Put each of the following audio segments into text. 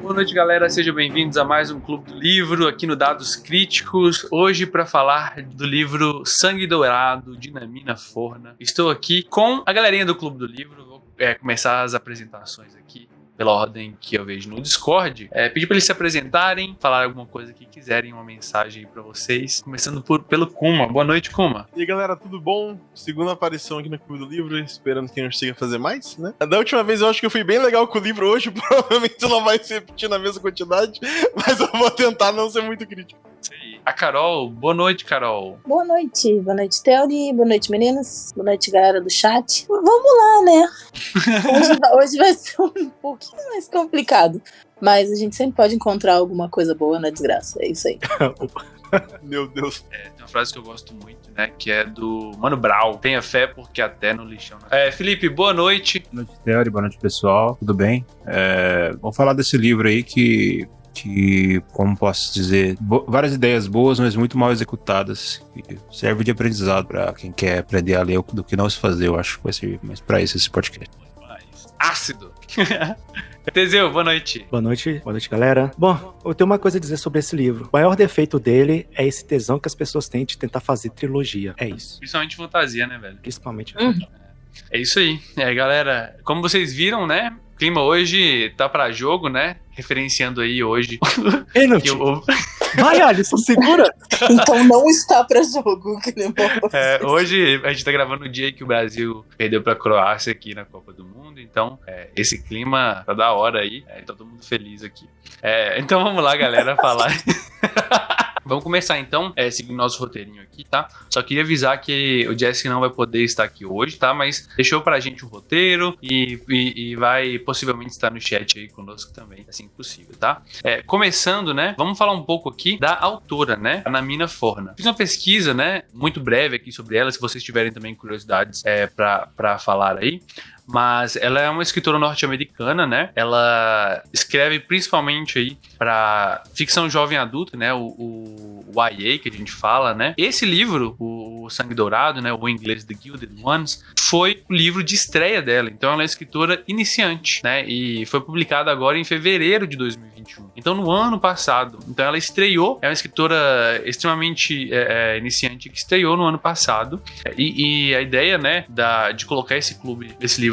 Boa noite, galera. Sejam bem-vindos a mais um Clube do Livro aqui no Dados Críticos. Hoje para falar do livro Sangue Dourado, de Namina Forna. Estou aqui com a galerinha do Clube do Livro. Vou começar as apresentações aqui pela ordem que eu vejo no Discord. Pedir para eles se apresentarem, falar alguma coisa que quiserem, uma mensagem aí para vocês. Começando pelo Kuma. Boa noite, Kuma. E aí, galera, tudo bom? Segunda aparição aqui no Clube do Livro, esperando que a gente consiga fazer mais, né? Da última vez eu acho que eu fui bem legal com o livro, hoje provavelmente não vai se repetir na mesma quantidade, mas eu vou tentar não ser muito crítico. Isso aí. A Carol. Boa noite, Carol. Boa noite, Theory, boa noite, meninas, boa noite, galera do chat. Vamos lá, né? Hoje vai ser um pouquinho mais complicado, mas a gente sempre pode encontrar alguma coisa boa na desgraça, é isso aí. Meu Deus. Tem uma frase que eu gosto muito, né, que é do Mano Brown: tenha fé porque até no lixão. Felipe, boa noite. Boa noite, Theory, boa noite, pessoal, tudo bem? Vamos falar desse livro aí que como posso dizer, várias ideias boas, mas muito mal executadas, que serve de aprendizado para quem quer aprender a ler do que não se fazer. Eu acho que vai servir mais para isso esse podcast. Ácido. Teseu, boa noite. Boa noite, galera. Bom, eu tenho uma coisa a dizer sobre esse livro. O maior defeito dele é esse tesão que as pessoas têm de tentar fazer trilogia. É isso. Principalmente fantasia, né, velho? Principalmente. É isso aí. Galera, como vocês viram, né, o clima hoje tá pra jogo, né? Referenciando aí hoje. Vai, Alisson, segura! Então não está pra jogo. Hoje a gente tá gravando no dia que o Brasil perdeu pra Croácia aqui na Copa do Mundo. Então, esse clima tá da hora aí. Tá todo mundo feliz aqui. Então vamos lá, galera, falar. Vamos começar então, seguindo nosso roteirinho aqui, tá? Só queria avisar que o Jesse não vai poder estar aqui hoje, tá? Mas deixou pra gente o roteiro e vai possivelmente estar no chat aí conosco também, assim que possível, tá? Começando, né? Vamos falar um pouco aqui da autora, né? A Namina Forna. Fiz uma pesquisa, né? Muito breve aqui sobre ela, se vocês tiverem também curiosidades pra falar aí. Mas ela é uma escritora norte-americana, né? Ela escreve principalmente aí para ficção jovem adulta, né? O YA que a gente fala, né? Esse livro, o Sangue Dourado, né? O em inglês The Gilded Ones, foi o livro de estreia dela. Então ela é escritora iniciante, né? E foi publicado agora em fevereiro de 2021. Então no ano passado. Então ela estreou, é uma escritora extremamente iniciante que estreou no ano passado. E a ideia, né? De colocar esse livro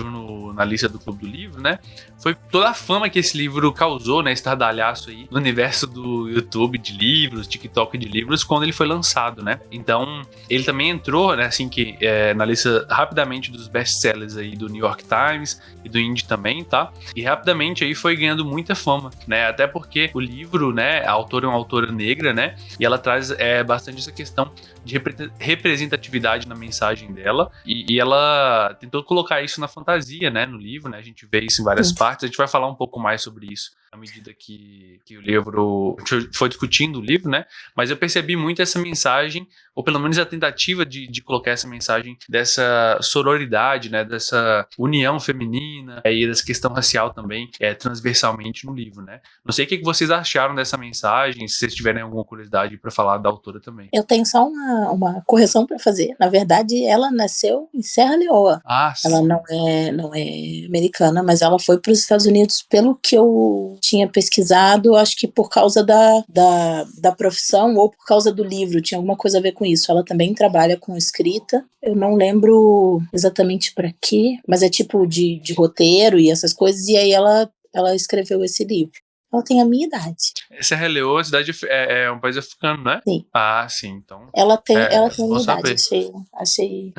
na lista do Clube do Livro, né? Foi toda a fama que esse livro causou, né? Estardalhaço aí no universo do YouTube de livros, TikTok de livros, quando ele foi lançado, né? Então, ele também entrou, né? Assim que na lista rapidamente dos best-sellers aí do New York Times e do Indie também, tá? E rapidamente aí foi ganhando muita fama, né? Até porque o livro, né? A autora é uma autora negra, né? E ela traz bastante essa questão de representatividade na mensagem dela, e ela tentou colocar isso na fantasia, né, no livro, né, a gente vê isso em várias partes, a gente vai falar um pouco mais sobre isso à medida que o livro, a gente foi discutindo o livro, né, mas eu percebi muito essa mensagem, ou pelo menos a tentativa de colocar essa mensagem dessa sororidade, né, dessa união feminina, e dessa questão racial também, transversalmente no livro, né. Não sei o que vocês acharam dessa mensagem, se vocês tiverem alguma curiosidade para falar da autora também. Eu tenho só uma correção para fazer. Na verdade, ela nasceu em Serra Leoa. Ela não é americana, mas ela foi para os Estados Unidos, pelo que eu tinha pesquisado, acho que por causa da profissão ou por causa do livro, tinha alguma coisa a ver com isso. Ela também trabalha com escrita. Eu não lembro exatamente para quê, mas é tipo de roteiro e essas coisas, e aí ela escreveu esse livro. Ela tem a minha idade. Serra Leoa, a cidade é um país africano, né? Sim. Ah, sim, então. Ela tem a minha idade. Achei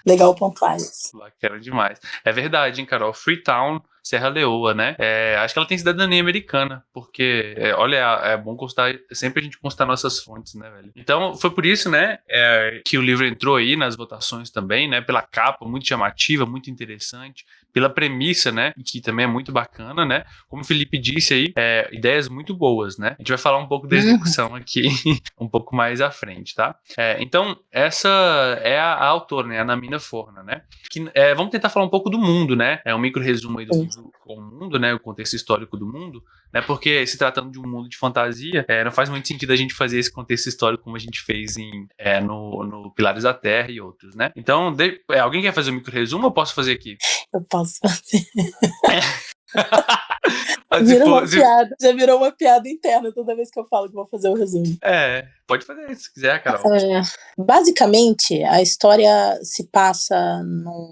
legal pontuar isso. Bacana demais. É verdade, hein, Carol? Freetown, Serra Leoa, né? Acho que ela tem cidadania americana, porque, olha, é bom constar, sempre a gente constar nossas fontes, né, velho? Então, foi por isso, né, que o livro entrou aí nas votações também, né, pela capa, muito chamativa, muito interessante, pela premissa, né, que também é muito bacana, né, como o Felipe disse aí, ideias muito boas, né, a gente vai falar um pouco da execução aqui um pouco mais à frente, tá? Então, essa é a autora, né, a Namina Forna, né, que, vamos tentar falar um pouco do mundo, né, um micro resumo aí do livro, o mundo, né, o contexto histórico do mundo, né, porque se tratando de um mundo de fantasia, não faz muito sentido a gente fazer esse contexto histórico como a gente fez no Pilares da Terra e outros, né? Então, alguém quer fazer um micro resumo ou eu posso fazer aqui? Eu posso fazer. Piada. Já virou uma piada interna toda vez que eu falo que vou fazer o resumo. Pode fazer se quiser, Carol. Basicamente, a história se passa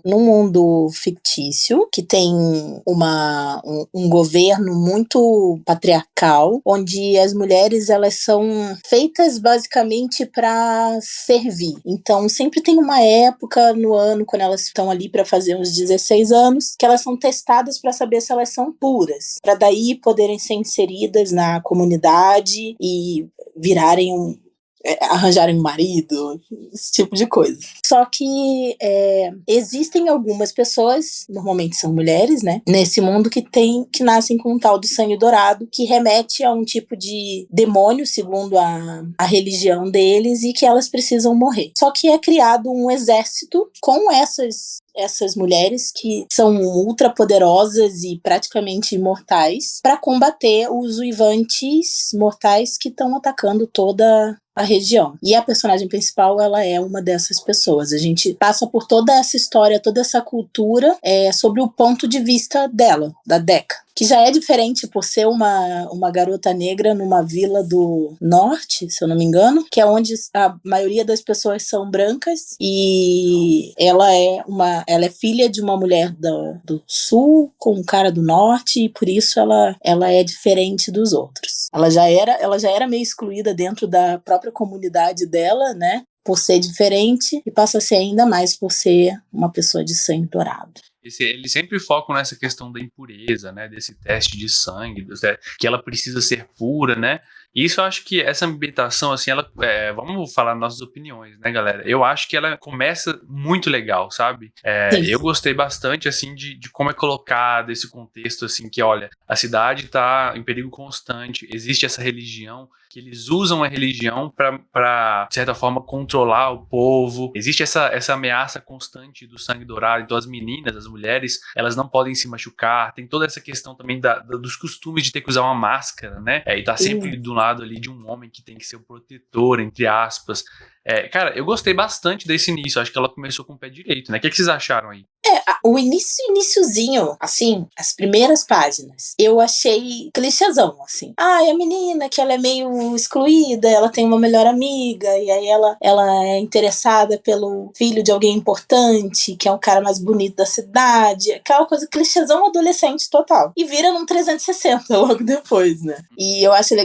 num mundo fictício que tem um governo muito patriarcal, onde as mulheres elas são feitas basicamente para servir. Então, sempre tem uma época no ano, quando elas estão ali para fazer uns 16 anos, que elas são testadas para saber se elas são puras, para daí poderem ser inseridas na comunidade e arranjarem um marido, esse tipo de coisa. Só que existem algumas pessoas, normalmente são mulheres, né, nesse mundo que nascem com um tal do sangue dourado, que remete a um tipo de demônio, segundo a religião deles, e que elas precisam morrer. Só que é criado um exército com essas mulheres que são ultra poderosas e praticamente imortais para combater os uivantes mortais que estão atacando toda a região. E a personagem principal, ela é uma dessas pessoas. A gente passa por toda essa história, toda essa cultura sobre o ponto de vista dela, da Decca, que já é diferente por ser uma garota negra numa vila do norte, se eu não me engano, que é onde a maioria das pessoas são brancas, e ela é filha de uma mulher do sul com um cara do norte, e por isso ela é diferente dos outros. Ela já era meio excluída dentro da própria comunidade dela, né, por ser diferente, e passa a ser ainda mais por ser uma pessoa de sangue dourado. Eles sempre focam nessa questão da impureza, né, desse teste de sangue, que ela precisa ser pura, né, e isso eu acho que essa ambientação, assim, vamos falar nossas opiniões, né, galera, eu acho que ela começa muito legal, sabe, eu gostei bastante, assim, de como é colocado esse contexto, assim, que, olha, a cidade tá em perigo constante, existe essa religião, que eles usam a religião para de certa forma, controlar o povo. Existe essa ameaça constante do sangue dourado. Então, as meninas, as mulheres, elas não podem se machucar. Tem toda essa questão também dos costumes de ter que usar uma máscara, né? E tá sempre do lado ali de um homem que tem que ser o protetor, entre aspas. Cara, eu gostei bastante desse início. Acho que ela começou com o pé direito, né? O que vocês acharam aí? O iniciozinho, assim, as primeiras páginas, eu achei clichêzão, assim. A menina que ela é meio excluída, ela tem uma melhor amiga, e aí ela é interessada pelo filho de alguém importante, que é um cara mais bonito da cidade, aquela coisa clichêzão adolescente total. E vira num 360 logo depois, né? E eu achei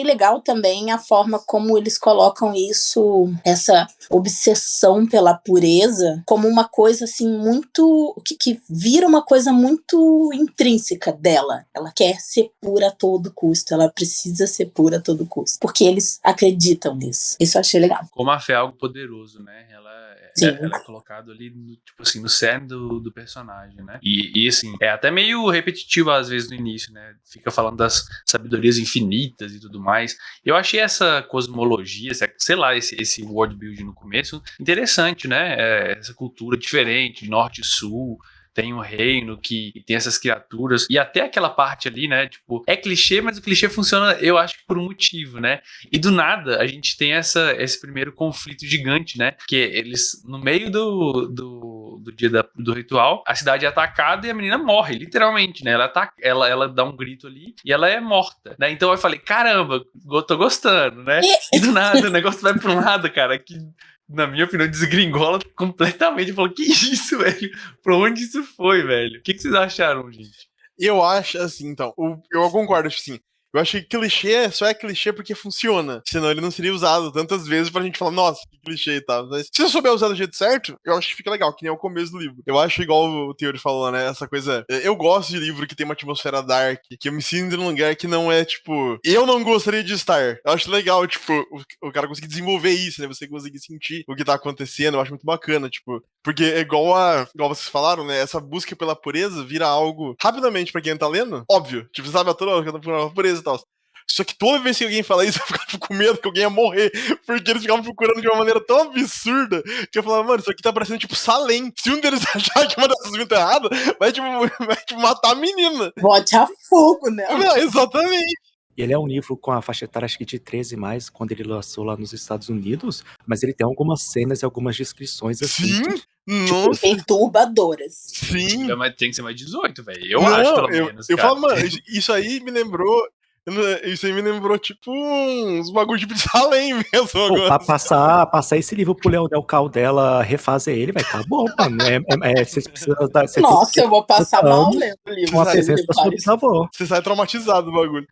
legal também a forma como eles colocam isso, essa obsessão pela pureza, como uma coisa, assim, muito que vira uma coisa muito intrínseca dela. Ela quer ser pura a todo custo, ela precisa ser pura a todo custo, porque eles acreditam nisso. Isso eu achei legal. Como a fé é algo poderoso, né? Ela é colocada ali, tipo assim, no cerne do personagem, né? E assim, é até meio repetitivo às vezes no início, né? Fica falando das sabedorias infinitas e tudo mais. Eu achei essa cosmologia, sei lá, esse world building no começo interessante, né? Essa cultura diferente, de norte e sul. Tem um reino que tem essas criaturas, e até aquela parte ali, né, tipo, é clichê, mas o clichê funciona, eu acho que por um motivo, né, e do nada a gente tem esse primeiro conflito gigante, né, que eles, no meio do dia do ritual, a cidade é atacada e a menina morre, literalmente, né, ela dá um grito ali e ela é morta, né, então eu falei, caramba, tô gostando, né, e do nada o negócio vai pra um lado, cara, que na minha opinião, desgringola completamente. Eu falo, que isso, velho? Pra onde isso foi, velho? O que vocês acharam, gente? Eu acho, assim, então, eu concordo, assim, Eu acho que clichê só é clichê porque funciona. Senão ele não seria usado tantas vezes pra gente falar, nossa, que clichê e tal. Mas se eu souber usar do jeito certo, eu acho que fica legal, que nem é o começo do livro. Eu acho igual o Theory falou, né? Essa coisa. Eu gosto de livro que tem uma atmosfera dark, que eu me sinto num lugar que não é, tipo, eu não gostaria de estar. Eu acho legal, tipo, o cara conseguir desenvolver isso, né? Você conseguir sentir o que tá acontecendo. Eu acho muito bacana, tipo. Porque é igual vocês falaram, né? Essa busca pela pureza vira algo rapidamente pra quem tá lendo. Óbvio. Tipo, você sabe a toda hora que eu tô procurando pureza e tal. Só que toda vez que alguém fala isso, eu ficava com medo que alguém ia morrer. Porque eles ficavam procurando de uma maneira tão absurda que eu falava, mano, isso aqui tá parecendo tipo Salem. Se um deles achar que uma dessas vidas tá errada, vai tipo matar a menina. Bote a fogo, né? Exatamente. Ele é um livro com a faixa etária, acho que de 13 mais, quando ele lançou lá nos Estados Unidos, mas ele tem algumas cenas e algumas descrições assim. Sim, nossa. Perturbadoras. Sim. Mas tem que ser mais 18, velho. Eu acho, pelo menos. Eu falo, mano, isso aí me lembrou. Isso aí me lembrou, tipo, uns bagulho de Salem mesmo. Pô, pra passar esse livro pro Leonel Caldela refazer ele, vai tá bom, mano. Vocês precisam dar. Nossa, eu vou passar mal lendo o livro. Com a presença da sua bisavó. Você sai traumatizado do bagulho.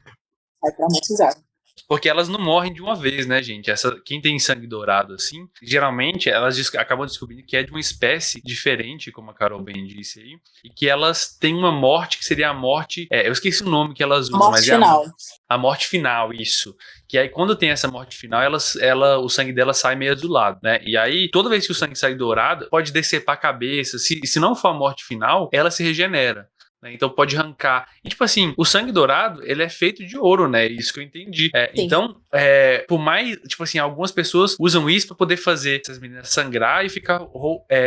Sai traumatizado. Porque elas não morrem de uma vez, né, gente? Quem tem sangue dourado, assim, geralmente elas acabam descobrindo que é de uma espécie diferente, como a Carol bem disse aí, e que elas têm uma morte que seria a morte... eu esqueci o nome que elas usam, morte final. A morte final, isso. Que aí quando tem essa morte final, o sangue dela sai meio azulado, né? E aí, toda vez que o sangue sai dourado, pode decepar a cabeça. Se não for a morte final, ela se regenera. Então pode arrancar. E tipo assim, o sangue dourado, ele é feito de ouro, né? Isso que eu entendi. Então, por mais, tipo assim, algumas pessoas usam isso pra poder fazer essas meninas sangrar e ficar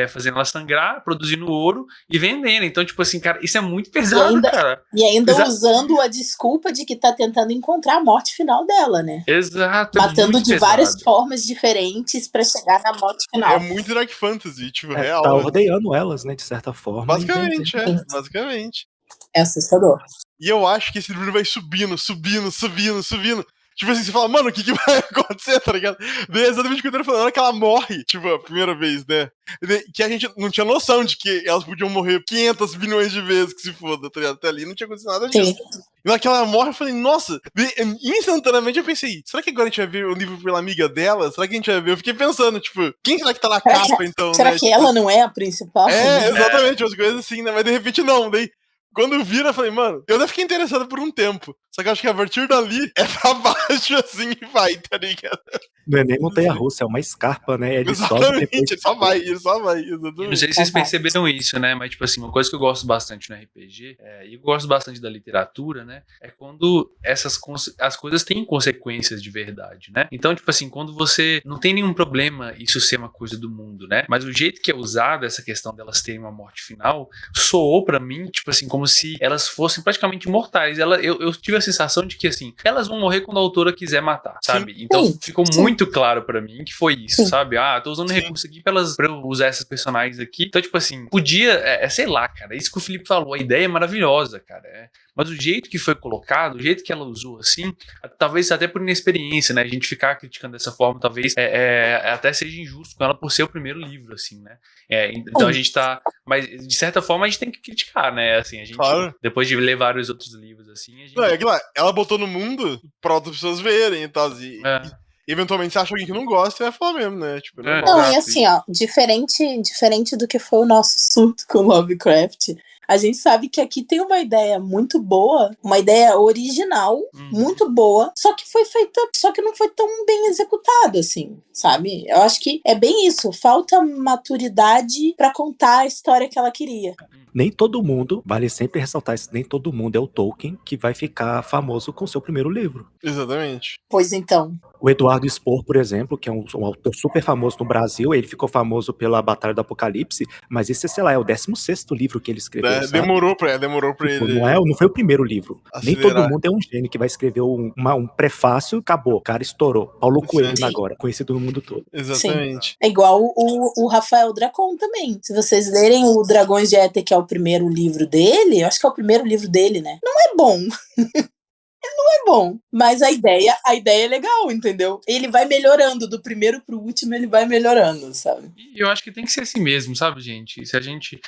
fazendo elas sangrar, produzindo ouro e vendendo. Então, tipo assim, cara, isso é muito pesado, cara. E ainda usando a desculpa de que tá tentando encontrar a morte final dela, né? Exato. Matando de várias formas diferentes pra chegar na morte final. É muito Dark Fantasy, tipo, real. Tá rodeando elas, né, de certa forma. Basicamente, basicamente. É assustador. E eu acho que esse livro vai subindo. Tipo assim, você fala, mano, o que vai acontecer, tá ligado? Daí é exatamente o que eu tô falando, na hora que ela morre, tipo, a primeira vez, né? Que a gente não tinha noção de que elas podiam morrer 500 bilhões de vezes, que se foda, tá ligado? Até ali não tinha acontecido nada disso. Sim. E na hora que ela morre, eu falei, nossa, instantaneamente eu pensei, será que agora a gente vai ver o livro pela amiga dela? Será que a gente vai ver? Eu fiquei pensando, tipo, quem será que tá na capa, então, será né? que ela não é a principal? Exatamente, as coisas assim, né? Mas de repente não, daí... Quando vira, eu falei, mano, eu até fiquei interessado por um tempo. Só que eu acho que a partir dali é pra baixo assim e vai, tá ligado? Não é nem montanha-russa, é uma escarpa, né? Ele exatamente, ele só vai. Exatamente. Não sei se vocês perceberam isso, né? Mas, tipo assim, uma coisa que eu gosto bastante no RPG, e eu gosto bastante da literatura, né? É quando as coisas têm consequências de verdade, né? Então, tipo assim, quando você não tem nenhum problema isso ser uma coisa do mundo, né? Mas o jeito que é usado essa questão delas terem uma morte final, soou pra mim, tipo assim, como se elas fossem praticamente imortais. Eu tive a sensação de que, assim, elas vão morrer quando a autora quiser matar, sabe? Sim. Então, ficou muito claro pra mim que foi isso, Sim. sabe? Tô usando recurso aqui pra eu usar essas personagens aqui. Então, tipo assim, podia, sei lá, cara, isso que o Felipe falou, a ideia é maravilhosa, cara. Mas o jeito que foi colocado, o jeito que ela usou, assim, talvez até por inexperiência, né? A gente ficar criticando dessa forma, talvez até seja injusto com ela por ser o primeiro livro, assim, né? Então a gente tá... Mas, de certa forma, a gente tem que criticar, né? Assim, a gente, depois de ler vários outros livros, assim, a gente... Não, ela botou no mundo pra outras pessoas verem e tal, e eventualmente você acha alguém que não gosta, vai falar mesmo, né? Tipo, não, e assim, ó, diferente do que foi o nosso surto com Lovecraft, a gente sabe que aqui tem uma ideia muito boa, uma ideia original, muito boa, só que não foi tão bem executada, assim, sabe? Eu acho que é bem isso, falta maturidade pra contar a história que ela queria. Nem todo mundo, vale sempre ressaltar isso, nem todo mundo é o Tolkien que vai ficar famoso com seu primeiro livro. Exatamente. Pois então. O Eduardo Spohr, por exemplo, que é um autor super famoso no Brasil, ele ficou famoso pela Batalha do Apocalipse, mas esse, sei lá, é o 16º livro que ele escreveu, sabe? Demorou pra ele. Não foi o primeiro livro. Nem todo mundo é um gênio que vai escrever um prefácio, acabou, o cara estourou. Paulo Coelho agora, conhecido no mundo todo. Exatamente. Sim. É igual o Rafael Dracon também. Se vocês lerem o Dragões de Éter, que é o primeiro livro dele, eu acho que é o primeiro livro dele, né? Não é bom. Não é bom, mas a ideia é legal, entendeu? Ele vai melhorando, do primeiro pro último ele vai melhorando, sabe? E eu acho que tem que ser assim mesmo, sabe, gente?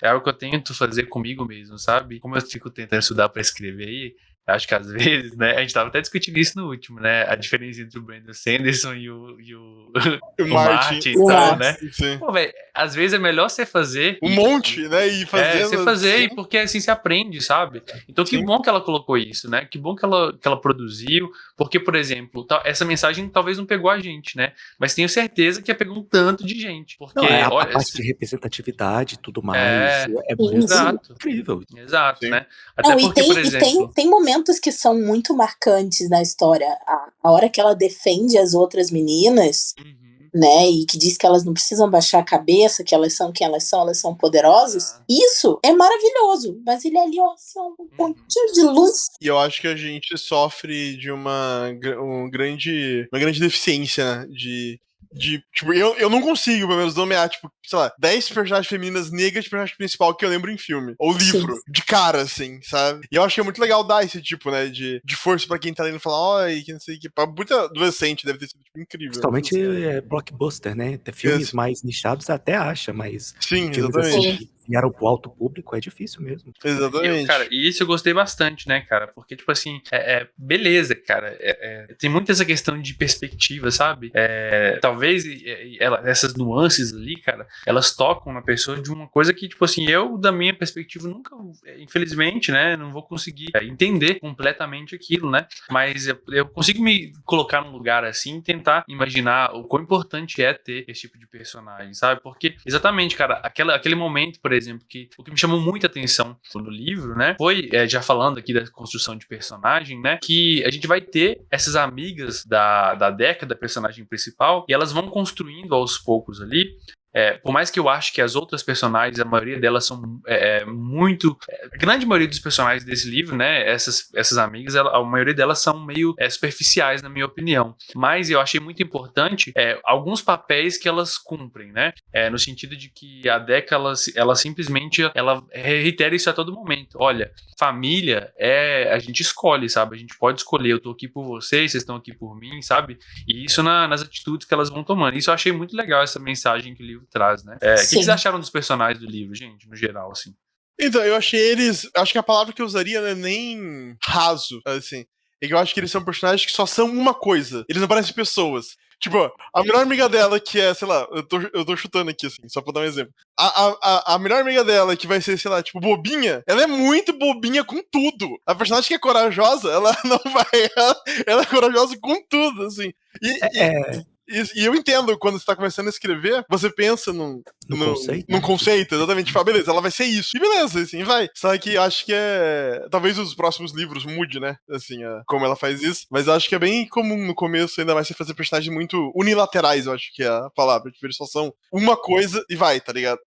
É algo que eu tento fazer comigo mesmo, sabe? Como eu fico tentando estudar pra escrever aí, acho que às vezes, né, a gente tava até discutindo isso no último, né, a diferença entre o Brandon Sanderson e o Martin, então, né. Pô, velho, às vezes é melhor você fazer... Um monte, né, e fazer... você fazer, porque assim você aprende, sabe? Então que bom que ela colocou isso, né, que bom que ela produziu, porque, por exemplo, essa mensagem talvez não pegou a gente, né, mas tenho certeza que pegou um tanto de gente, porque... Não, a parte de representatividade e tudo mais, é muito incrível. Exato, né? Até porque, por exemplo... tem momentos que são muito marcantes na história. A hora que ela defende as outras meninas, né, e que diz que elas não precisam baixar a cabeça, que elas são quem elas são poderosas, isso é maravilhoso, mas ele ali, ó, assim, um pontinho de luz. E eu acho que a gente sofre de uma grande deficiência, né, tipo, eu não consigo, pelo menos, nomear, tipo, sei lá, 10 personagens femininas negras de personagem principal que eu lembro em filme. Ou livro, de cara, assim, sabe? E eu acho que é muito legal dar esse tipo, né, de força pra quem tá lendo e falar, oi, que não sei o que. Pra muita adolescente deve ter sido, tipo, incrível. Principalmente blockbuster, né? Filmes mais nichados até acha, mas... Sim, filmes exatamente. assim, que vieram pro alto público é difícil mesmo. Exatamente. Cara, e isso eu gostei bastante, né, cara? Porque, tipo assim, beleza, cara. Tem muito essa questão de perspectiva, sabe? Talvez essas nuances ali, cara, elas tocam na pessoa de uma coisa que, tipo assim, eu, da minha perspectiva, nunca, infelizmente, né, não vou conseguir entender completamente aquilo, né? Mas eu consigo me colocar num lugar assim e tentar imaginar o quão importante é ter esse tipo de personagem, sabe? Porque, exatamente, cara, aquele momento, por exemplo, que o que me chamou muita atenção no livro, né, foi, já falando aqui da construção de personagem, né, que a gente vai ter essas amigas da Deca, da personagem principal, e elas vão construindo aos poucos ali. Por mais que eu acho que as outras personagens, a maioria delas são muito... a grande maioria dos personagens desse livro, né, essas amigas, a maioria delas são meio superficiais, na minha opinião. Mas eu achei muito importante alguns papéis que elas cumprem, né, no sentido de que a Deca, ela simplesmente ela reitera isso a todo momento. Olha, família a gente escolhe, sabe? A gente pode escolher, eu tô aqui por vocês estão aqui por mim, sabe? E isso nas atitudes que elas vão tomando. Isso eu achei muito legal, essa mensagem que o livro traz, né? O que vocês acharam dos personagens do livro, gente, no geral, assim? Então, eu achei eles... acho que a palavra que eu usaria não é nem raso, assim. É que eu acho que eles são personagens que só são uma coisa. Eles não parecem pessoas. Tipo, a melhor amiga dela, que é, sei lá, eu tô chutando aqui, assim, só pra dar um exemplo. A melhor amiga dela, que vai ser, sei lá, tipo, bobinha, ela é muito bobinha com tudo. A personagem que é corajosa, ela não vai... ela é corajosa com tudo, assim. E eu entendo, quando você tá começando a escrever, você pensa num conceito, exatamente. Tipo, beleza, ela vai ser isso. E beleza, assim, vai. Só que eu acho que talvez os próximos livros mude, né? Assim, como ela faz isso. Mas eu acho que é bem comum no começo, ainda mais você fazer personagens muito unilaterais, eu acho que é a palavra. Tipo, eles só são uma coisa e vai, tá ligado?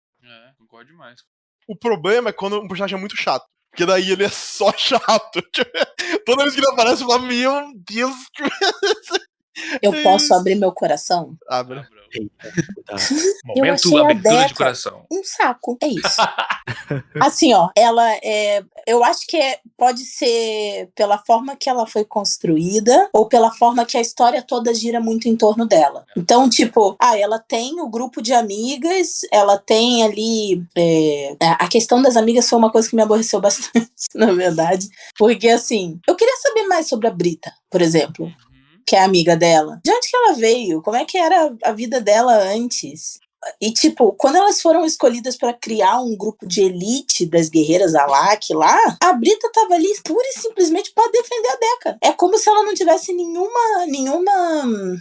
Concordo demais. O problema é quando um personagem é muito chato. Porque daí ele é só chato. Toda vez que ele aparece, eu falo, meu Deus. Eu posso abrir meu coração? Abra. Momento abertura de coração. Um saco, é isso. Assim, ó, ela eu acho que pode ser pela forma que ela foi construída ou pela forma que a história toda gira muito em torno dela. Então, tipo, ela tem o grupo de amigas, ela tem ali... a questão das amigas foi uma coisa que me aborreceu bastante, na verdade. Porque, assim, eu queria saber mais sobre a Brita, por exemplo, que é amiga dela. De onde que ela veio? Como é que era a vida dela antes? E, tipo, quando elas foram escolhidas para criar um grupo de elite das guerreiras Alak lá, a Brita tava ali pura e simplesmente para defender a Deca. É como se ela não tivesse nenhuma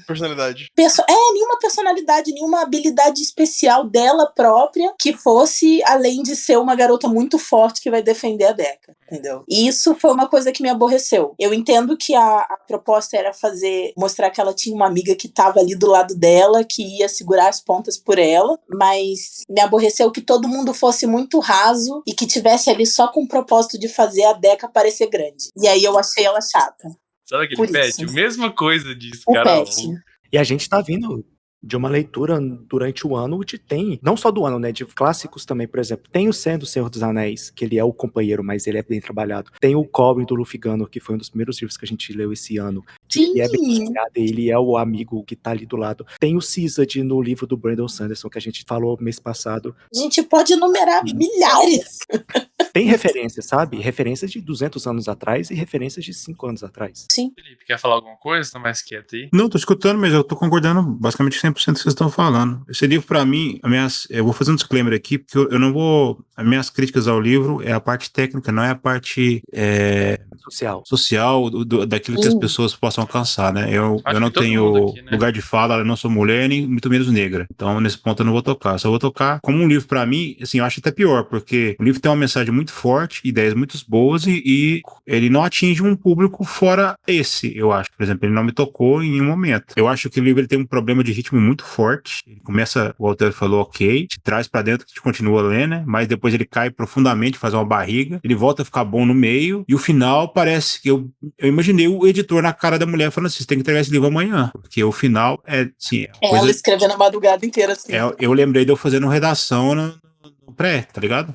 personalidade. Nenhuma personalidade, nenhuma habilidade especial dela própria que fosse além de ser uma garota muito forte que vai defender a Deca, entendeu? E isso foi uma coisa que me aborreceu. Eu entendo que a proposta era mostrar que ela tinha uma amiga que tava ali do lado dela, que ia segurar as pontas por ela, mas me aborreceu que todo mundo fosse muito raso e que tivesse ali só com o propósito de fazer a Deca parecer grande. E aí eu achei ela chata. Sabe aquele Pet? Mesma coisa disso, o cara. Pet. E a gente tá vindo de uma leitura durante o ano onde tem, não só do ano, né, de clássicos também, por exemplo, tem o Sam do Senhor dos Anéis, que ele é o companheiro, mas ele é bem trabalhado. Tem o Cobbin do Luffy Gunner, que foi um dos primeiros livros que a gente leu esse ano. Sim. Ele é bem trabalhado, ele é o amigo que tá ali do lado. Tem o Caesar no livro do Brandon Sanderson, que a gente falou mês passado. A gente pode enumerar milhares. tem referências, sabe? Referências de 200 anos atrás e referências de 5 anos atrás. Sim. Felipe, quer falar alguma coisa? Tá mais quieto aí? Não, tô escutando, mas eu tô concordando basicamente 100% com o que vocês estão falando. Esse livro, pra mim, eu vou fazer um disclaimer aqui, porque eu não vou... As minhas críticas ao livro é a parte técnica, não é a parte social daquilo que as pessoas possam alcançar, né? Eu não tenho aqui, né, lugar de fala, eu não sou mulher, nem muito menos negra. Então, nesse ponto, eu não vou tocar. Só vou tocar como um livro, pra mim, assim, eu acho até pior, porque o livro tem uma mensagem muito forte, ideias muito boas, e ele não atinge um público fora esse, eu acho. Por exemplo, ele não me tocou em nenhum momento. Eu acho que o livro ele tem um problema de ritmo muito forte. Ele começa, o autor falou, ok, te traz pra dentro, que te continua lendo, né? Mas depois ele cai profundamente, faz uma barriga, ele volta a ficar bom no meio, e o final parece que eu imaginei o editor na cara da mulher falando assim, você tem que entregar esse livro amanhã, porque o final é, assim... Ela escrevendo a madrugada inteira, assim. Eu lembrei de eu fazendo redação no pré, tá ligado?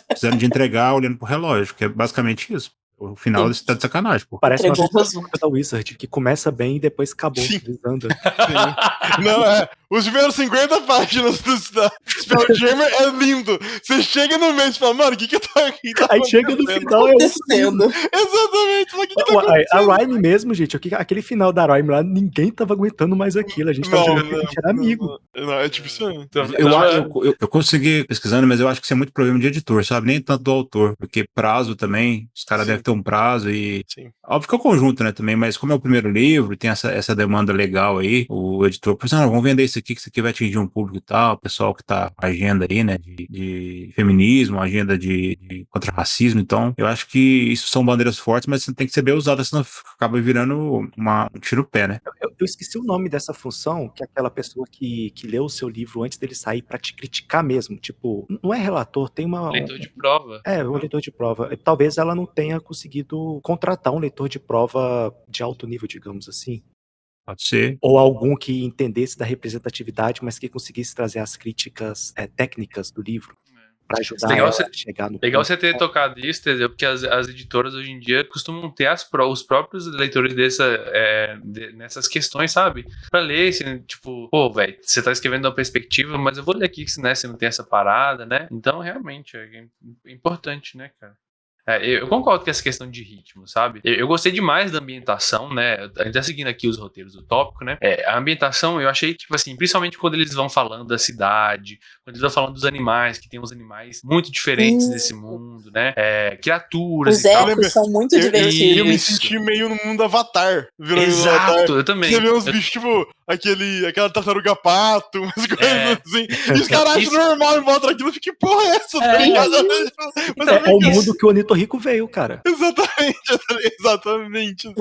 Precisando de entregar, olhando pro relógio, que é basicamente isso. O final você tá de sacanagem, pô. Parece uma coisa da Wizard, que começa bem e depois acabou. Desanda. Não, os primeiros 50 páginas do Spelljammer é lindo. Você chega no meio e fala, mano, o que tá aqui? Aí chega no final é acontecendo. Exatamente. Mas o que tá acontecendo? A Rhyme mesmo, gente, aquele final da Rhyme lá, ninguém tava aguentando mais aquilo. A gente tava jogando que a gente era amigo. Não, é tipo isso aí. Então, eu consegui pesquisando, mas eu acho que isso é muito problema de editor, sabe? Nem tanto do autor, porque prazo também, os caras devem ter um prazo e... Sim. Óbvio que é o conjunto, né, também, mas como é o primeiro livro, tem essa demanda legal aí, o editor pensou, vamos vender isso aqui, que isso aqui vai atingir um público e tal, o pessoal que tá com agenda aí, né, de feminismo, agenda de contra racismo, então eu acho que isso são bandeiras fortes, mas tem que ser bem usada, senão acaba virando um tiro-pé, né? Eu esqueci o nome dessa função, que é aquela pessoa que leu o seu livro antes dele sair pra te criticar mesmo, tipo, não é relator, tem leitor de prova. Um leitor de prova. Talvez ela não tenha conseguido contratar um leitor de prova de alto nível, digamos assim. Pode ser. Ou algum que entendesse da representatividade, mas que conseguisse trazer as críticas técnicas do livro para ajudar a chegar no legal você ter tocado isso, entendeu? Porque as editoras hoje em dia costumam ter os próprios leitores nessas questões, sabe? Pra ler, assim, tipo, pô, velho, você tá escrevendo uma perspectiva, mas eu vou ler aqui, né, você não tem essa parada, né? Então, realmente, é importante, né, cara? Eu concordo com essa questão de ritmo, sabe? Eu gostei demais da ambientação, né? Até seguindo aqui os roteiros do tópico, né? A ambientação eu achei, tipo assim, principalmente quando eles vão falando da cidade, quando eles vão falando dos animais, que tem uns animais muito diferentes nesse mundo, né? Criaturas os ecos são muito divertidos. Eu me senti meio no mundo Avatar. Exato, Avatar. Eu também. Você vê uns bichos, tipo, aquela tartaruga pato, umas coisas assim. E os caras acham normal e mostram aquilo e ficam, que porra é essa? Mas é o mundo que o Onito Rico veio, cara. Exatamente.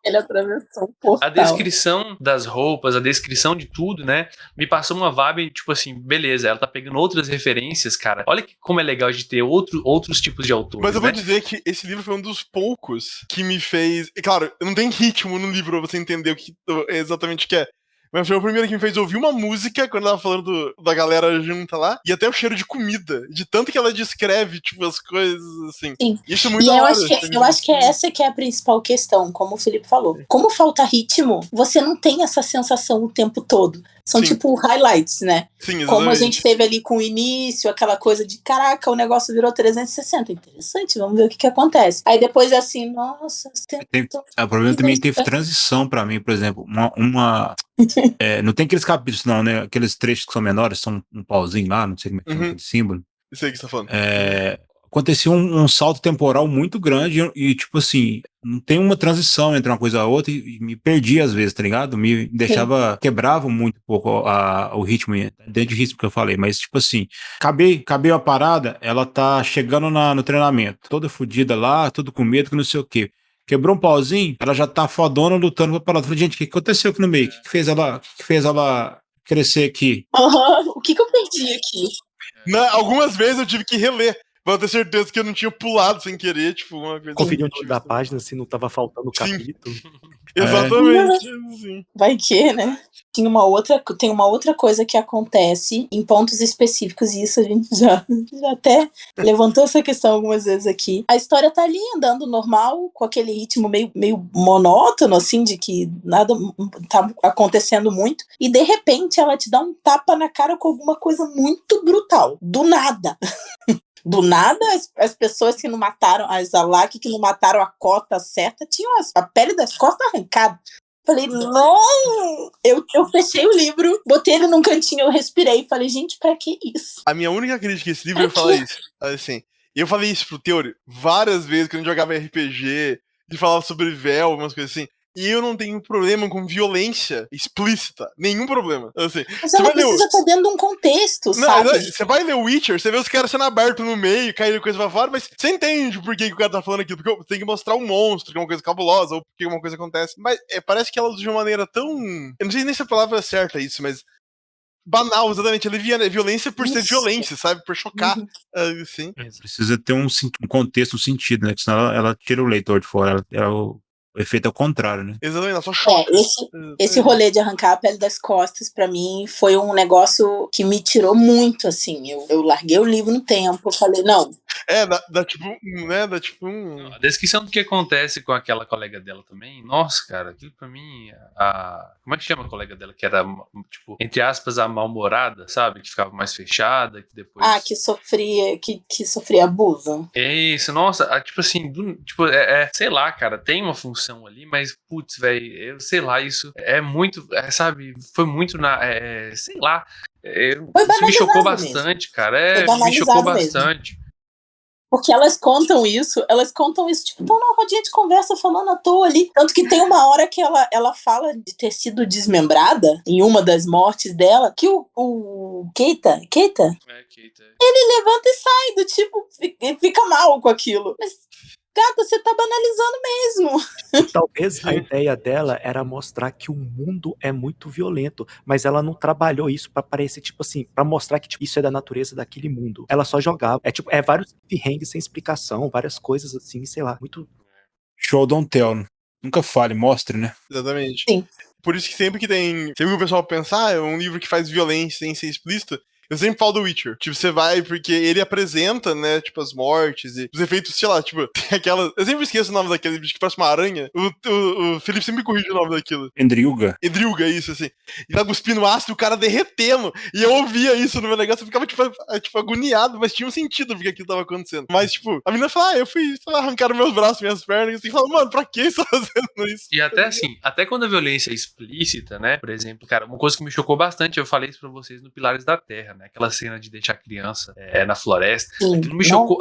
Ele atravessou um portal. A descrição das roupas, a descrição de tudo, né? Me passou uma vibe, tipo assim, beleza, ela tá pegando outras referências, cara. Olha como é legal de ter outros tipos de autores. Mas eu vou dizer que esse livro foi um dos poucos que me fez... Claro, não tem ritmo no livro pra você entender o que exatamente que é. Mas foi o primeiro que me fez ouvir uma música quando ela tava falando da galera junta lá. E até o cheiro de comida. De tanto que ela descreve, tipo, as coisas, assim. Sim. Isso é muito eu acho que essa que é a principal questão, como o Felipe falou. Como falta ritmo, você não tem essa sensação o tempo todo. São tipo highlights, né? Sim, como a gente teve ali com o início, aquela coisa de, caraca, o negócio virou 360. Interessante, vamos ver o que acontece. Aí depois é assim, nossa... O problema também teve transição pra mim, por exemplo. Não tem aqueles capítulos, não, né? Aqueles trechos que são menores, são um pauzinho lá, não sei como é que é aquele símbolo. Isso aí que você tá falando. Aconteceu um salto temporal muito grande e, tipo assim, não tem uma transição entre uma coisa e a outra e me perdi às vezes, tá ligado? Me deixava, quebrava muito um pouco o ritmo, dentro de ritmo que eu falei, mas, tipo assim, acabei a parada, ela tá chegando no treinamento, toda fodida lá, tudo com medo, que não sei o quê. Quebrou um pauzinho, ela já tá fodona lutando pra parar. Falei, gente, o que aconteceu aqui no meio? O que fez ela crescer aqui? O que eu perdi aqui? Algumas vezes eu tive que reler. Pra ter certeza que eu não tinha pulado sem querer, tipo, uma coisa. Conferir o nome da página se não tava faltando o capítulo. Exatamente. Sim. Vai que, né? Tem uma outra coisa que acontece em pontos específicos, e isso a gente já até levantou essa questão algumas vezes aqui. A história tá ali andando normal, com aquele ritmo meio monótono, assim, de que nada tá acontecendo muito, e de repente ela te dá um tapa na cara com alguma coisa muito brutal. Do nada. Do nada, as pessoas que não mataram, as Alak que não mataram a cota certa, tinham a pele das costas arrancada. Falei, não! Eu fechei o livro, botei ele num cantinho, eu respirei e falei, gente, pra que isso? A minha única crítica a esse livro é falar isso. Assim, eu falei isso pro Teori várias vezes quando a gente jogava RPG, de falar sobre véu, algumas coisas assim. E eu não tenho problema com violência explícita. Nenhum problema. Assim, mas ela precisa estar dentro de um contexto, sabe? Você vai ler Witcher, você vê os caras sendo abertos no meio, caindo coisa pra fora, mas você entende por que o cara tá falando aquilo. Porque tem que mostrar um monstro, que é uma coisa cabulosa, ou porque uma coisa acontece. Mas parece que ela usa de uma maneira tão... Eu não sei nem se a palavra é certa isso, mas... banal, exatamente. Ela é violência por ser violência, sabe? Por chocar. Assim. Precisa ter um contexto, um sentido, né? Porque senão ela tira o leitor de fora. O efeito é o contrário, né? Exatamente, ela só choca. Esse rolê de arrancar a pele das costas, pra mim, foi um negócio que me tirou muito, assim. Eu larguei o livro no tempo, falei, não. Dá tipo um... A descrição do que acontece com aquela colega dela também, nossa, cara, aquilo pra mim, como é que chama a colega dela? Que era, tipo, entre aspas, a mal-humorada, sabe? Que ficava mais fechada, que depois... que sofria abuso. É isso, nossa, tipo assim, sei lá, cara, tem uma função ali, mas, putz, velho, sei lá, isso é muito, sabe, foi muito sei lá, isso me chocou bastante, mesmo. Cara, me chocou bastante. Mesmo. Porque elas contam isso, tipo, estão numa rodinha de conversa falando à toa ali. Tanto que tem uma hora que ela fala de ter sido desmembrada em uma das mortes dela, que o Keita? Keita. Ele levanta e sai do tipo, fica mal com aquilo. Mas, gata, você tá banalizando mesmo. Talvez a ideia dela era mostrar que o mundo é muito violento, mas ela não trabalhou isso pra parecer, tipo assim, pra mostrar que tipo, isso é da natureza daquele mundo. Ela só jogava. É vários perrengues sem explicação, várias coisas assim, sei lá, muito... Show don't tell. Nunca fale, mostre, né? Exatamente. Sim. Por isso que sempre que o pessoal pensar, é um livro que faz violência sem ser explícito, eu sempre falo do Witcher. Tipo, você vai porque ele apresenta, né, tipo, as mortes e os efeitos, sei lá, tipo, tem aquela... Eu sempre esqueço o nome daquele bicho que parece uma aranha. O Felipe sempre me corrige o nome daquilo. Endrilga, isso, assim. E tá cuspindo ácido e o cara derretendo. E eu ouvia isso no meu negócio, eu ficava, tipo, agoniado, mas tinha um sentido porque aquilo tava acontecendo. Mas, tipo, a menina fala, eu fui, arrancaram meus braços, minhas pernas, e assim, fala, mano, pra que você tá fazendo isso? E até assim, até quando a violência é explícita, né, por exemplo, cara, uma coisa que me chocou bastante, eu falei isso pra vocês no Pilares da Terra, né, aquela cena de deixar a criança na floresta, aquilo me chocou,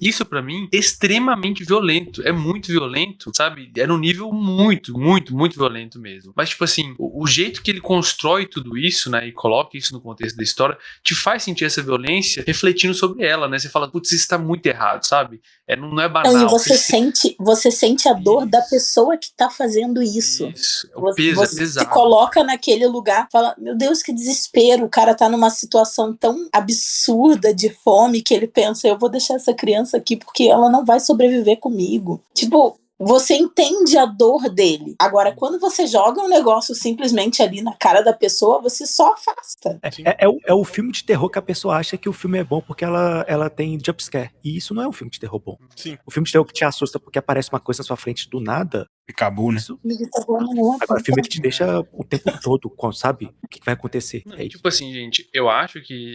isso pra mim é extremamente violento, é muito violento, sabe, é num nível muito, muito, muito violento mesmo, mas tipo assim, o jeito que ele constrói tudo isso, né, e coloca isso no contexto da história, te faz sentir essa violência refletindo sobre ela, né, você fala, putz, isso tá muito errado, sabe, não é banal. Não, e você sente a dor da pessoa que tá fazendo isso. O peso é pesado. Você se coloca naquele lugar, fala, meu Deus, que desespero, o cara tá numa situação tão absurda de fome que ele pensa, eu vou deixar essa criança aqui porque ela não vai sobreviver comigo. Tipo, você entende a dor dele. Agora, quando você joga um negócio simplesmente ali na cara da pessoa, você só afasta. É o filme de terror que a pessoa acha que o filme é bom porque ela tem jumpscare. E isso não é um filme de terror bom. Sim. O filme de terror que te assusta porque aparece uma coisa na sua frente do nada. Acabou, né? Agora, o filme que te deixa o tempo todo, sabe? O que vai acontecer. Tipo assim, gente, eu acho que,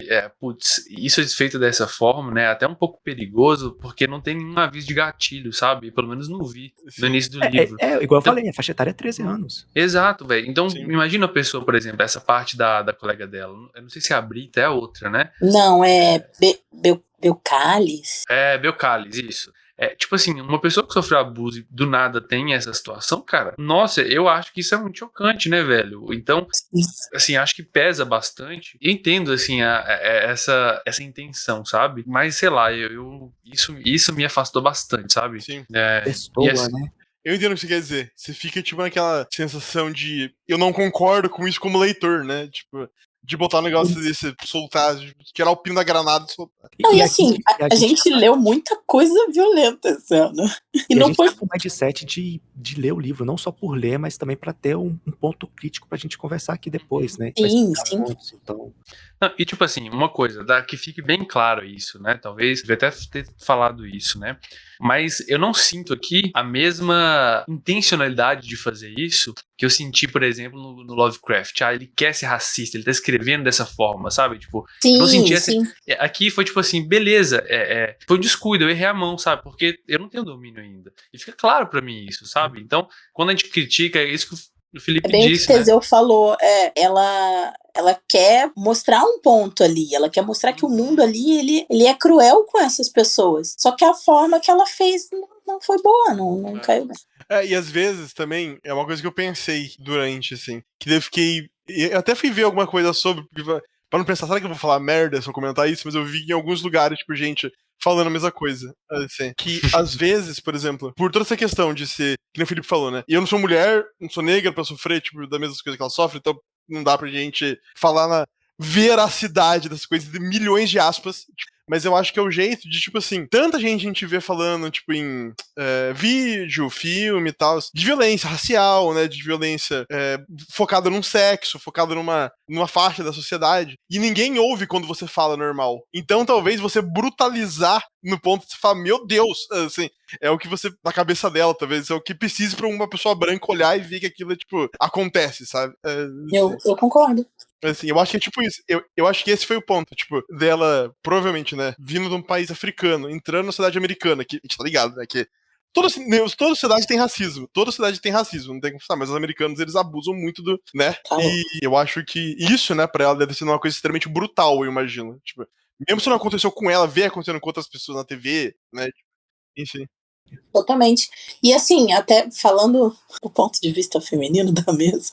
isso é feito dessa forma, né? Até um pouco perigoso, porque não tem nenhum aviso de gatilho, sabe? Pelo menos não vi no início do livro. Igual eu falei, a faixa etária é 13 anos. Exato, velho. Então, imagina a pessoa, por exemplo, essa parte da colega dela. Eu não sei se é a Brita, é a outra, né? Não, é Belcalis. É, Belcalis, isso. Tipo assim, uma pessoa que sofreu abuso e do nada tem essa situação, cara, nossa, eu acho que isso é muito chocante, né, velho? Então, assim, acho que pesa bastante. Eu entendo, assim, essa intenção, sabe? Mas, sei lá, isso me afastou bastante, sabe? Sim. Pessoa, né? Eu entendo o que você quer dizer. Você fica, tipo, naquela sensação de eu não concordo com isso como leitor, né? Tipo, De botar um negócio desse, soltar, de tirar o pino da granada e soltar. Não, e assim, a gente leu muita coisa violenta esse ano. E não foi com o mindset de ler o livro, não só por ler, mas também para ter um ponto crítico pra gente conversar aqui depois, né? Sim. Pontos, então... Não, e tipo assim, uma coisa, que fique bem claro isso, né? Talvez, devia até ter falado isso, né? Mas eu não sinto aqui a mesma intencionalidade de fazer isso que eu senti, por exemplo, no Lovecraft. Ele quer ser racista, ele tá escrevendo dessa forma, sabe? Tipo, sim, eu não senti sim. Aqui foi tipo assim, beleza, foi um descuido, eu errei a mão, sabe? Porque eu não tenho domínio ainda. E fica claro pra mim isso, sabe? Então, quando a gente critica, é isso que o Felipe bem disse, o que o Teseu falou, ela quer mostrar um ponto ali, ela quer mostrar que o mundo ali, ele é cruel com essas pessoas, só que a forma que ela fez não foi boa, não caiu bem. E às vezes também, é uma coisa que eu pensei durante, assim, que eu fiquei, eu até fui ver alguma coisa sobre, pra não pensar, será que eu vou falar merda se eu comentar isso, mas eu vi em alguns lugares, tipo, gente falando a mesma coisa, assim, que às vezes, por exemplo, por toda essa questão de ser, que nem o Felipe falou, né, e eu não sou mulher, não sou negra pra sofrer, tipo, das mesmas coisas que ela sofre, então não dá pra gente falar na veracidade das coisas, de milhões de aspas, tipo, mas eu acho que é o jeito de, tipo assim, tanta gente a gente vê falando, tipo, em vídeo, filme e tal, de violência racial, né, de violência focada num sexo, focada numa faixa da sociedade, e ninguém ouve quando você fala normal. Então, talvez você brutalizar no ponto de você falar, meu Deus, assim, é o que você, na cabeça dela, talvez, é o que precisa pra uma pessoa branca olhar e ver que aquilo, tipo, acontece, sabe? Eu concordo. Assim, eu acho que é tipo isso. Eu acho que esse foi o ponto, tipo, dela, provavelmente, né, vindo de um país africano, entrando na cidade americana, que a gente tá ligado, né, que toda cidade tem racismo, não tem como falar, mas os americanos, eles abusam muito do, né, e eu acho que isso, né, pra ela deve ser uma coisa extremamente brutal, eu imagino, tipo, mesmo se não aconteceu com ela, ver acontecendo com outras pessoas na TV, né, enfim. Totalmente. E assim, até falando do ponto de vista feminino da mesa,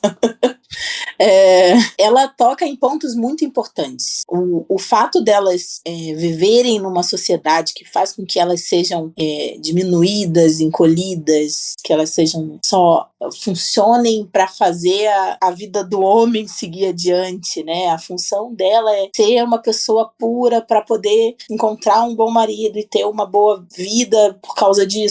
ela toca em pontos muito importantes. O fato delas viverem numa sociedade que faz com que elas sejam diminuídas, encolhidas, que elas sejam só funcionem para fazer a vida do homem seguir adiante, né? A função dela é ser uma pessoa pura para poder encontrar um bom marido e ter uma boa vida por causa disso.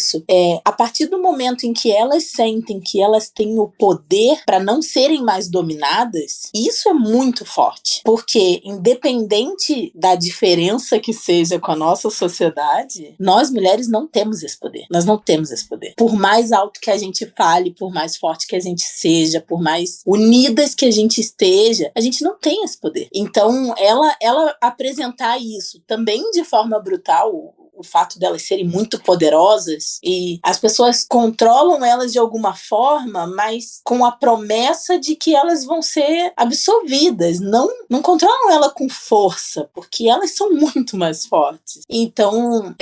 A partir do momento em que elas sentem que elas têm o poder para não serem mais dominadas, isso é muito forte, porque independente da diferença que seja com a nossa sociedade, nós mulheres não temos esse poder. Nós não temos esse poder. Por mais alto que a gente fale, por mais forte que a gente seja, por mais unidas que a gente esteja, a gente não tem esse poder. Então, ela apresentar isso também de forma brutal, o fato delas serem muito poderosas e as pessoas controlam elas de alguma forma, mas com a promessa de que elas vão ser absolvidas. Não controlam ela com força, porque elas são muito mais fortes. Então,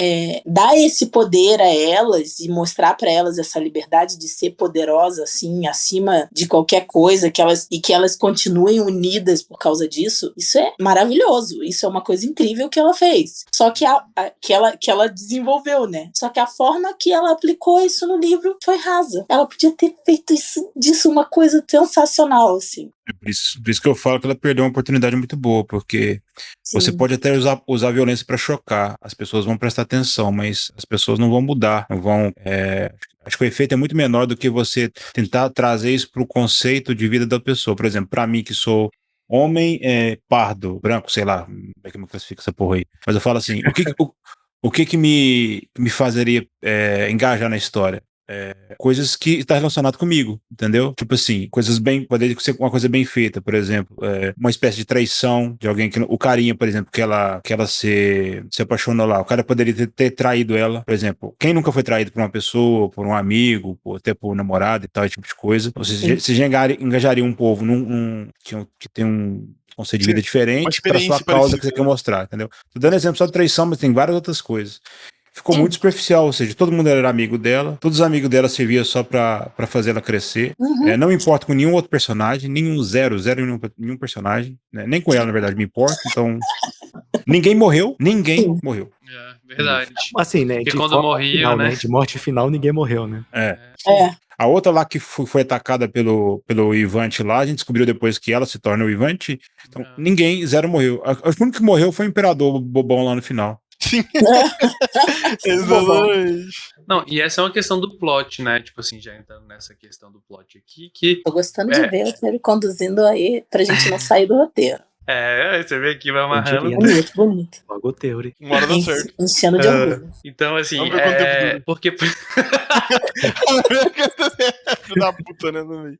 dar esse poder a elas e mostrar para elas essa liberdade de ser poderosa, assim, acima de qualquer coisa, que elas continuem unidas por causa disso, isso é maravilhoso. Isso é uma coisa incrível que ela fez. Só que que ela desenvolveu, né? Só que a forma que ela aplicou isso no livro foi rasa. Ela podia ter feito disso uma coisa sensacional, assim. É por isso que eu falo que ela perdeu uma oportunidade muito boa, porque você pode até usar a violência para chocar, as pessoas vão prestar atenção, mas as pessoas não vão mudar, não vão... acho que o efeito é muito menor do que você tentar trazer isso para o conceito de vida da pessoa. Por exemplo, para mim que sou homem pardo, branco, sei lá, como é que eu me classifico essa porra aí? Mas eu falo assim, o que me fazeria engajar na história? Coisas que está relacionado comigo, entendeu? Tipo assim, pode ser uma coisa bem feita, por exemplo, uma espécie de traição de alguém o carinha, por exemplo, que ela se apaixonou lá, o cara poderia ter traído ela, por exemplo, quem nunca foi traído por uma pessoa, por um amigo, até por um namorado e tal, esse tipo de coisa, você engajaria um povo que tem um conceito de vida diferente para sua causa que você quer mostrar, entendeu? Tô dando exemplo só de traição, mas tem várias outras coisas. Ficou muito superficial, ou seja, todo mundo era amigo dela, todos os amigos dela serviam só pra fazer ela crescer. Não me importo com nenhum outro personagem, zero nenhum personagem, né? Nem com ela, na verdade, me importa. Então, ninguém morreu. Verdade. Assim, né? Porque quando morria, final, né? De morte final, ninguém morreu, né? A outra lá que foi atacada pelo Ivante lá, a gente descobriu depois que ela se torna o Ivante. Então, ninguém, zero morreu. O único que morreu foi o Imperador Bobão lá no final. Sim. Exatamente. Não, e essa é uma questão do plot, né? Tipo assim, já entrando nessa questão do plot aqui, que... Tô gostando de ver ele conduzindo aí pra gente não sair do roteiro. Você vê aqui, vai amarrando. Bonito. Logo teoria. Uma hora dá certo. Enchendo de orgulho. Então, assim, Vamos ver quanto tempo dura. porque... Filho da puta, né? Também.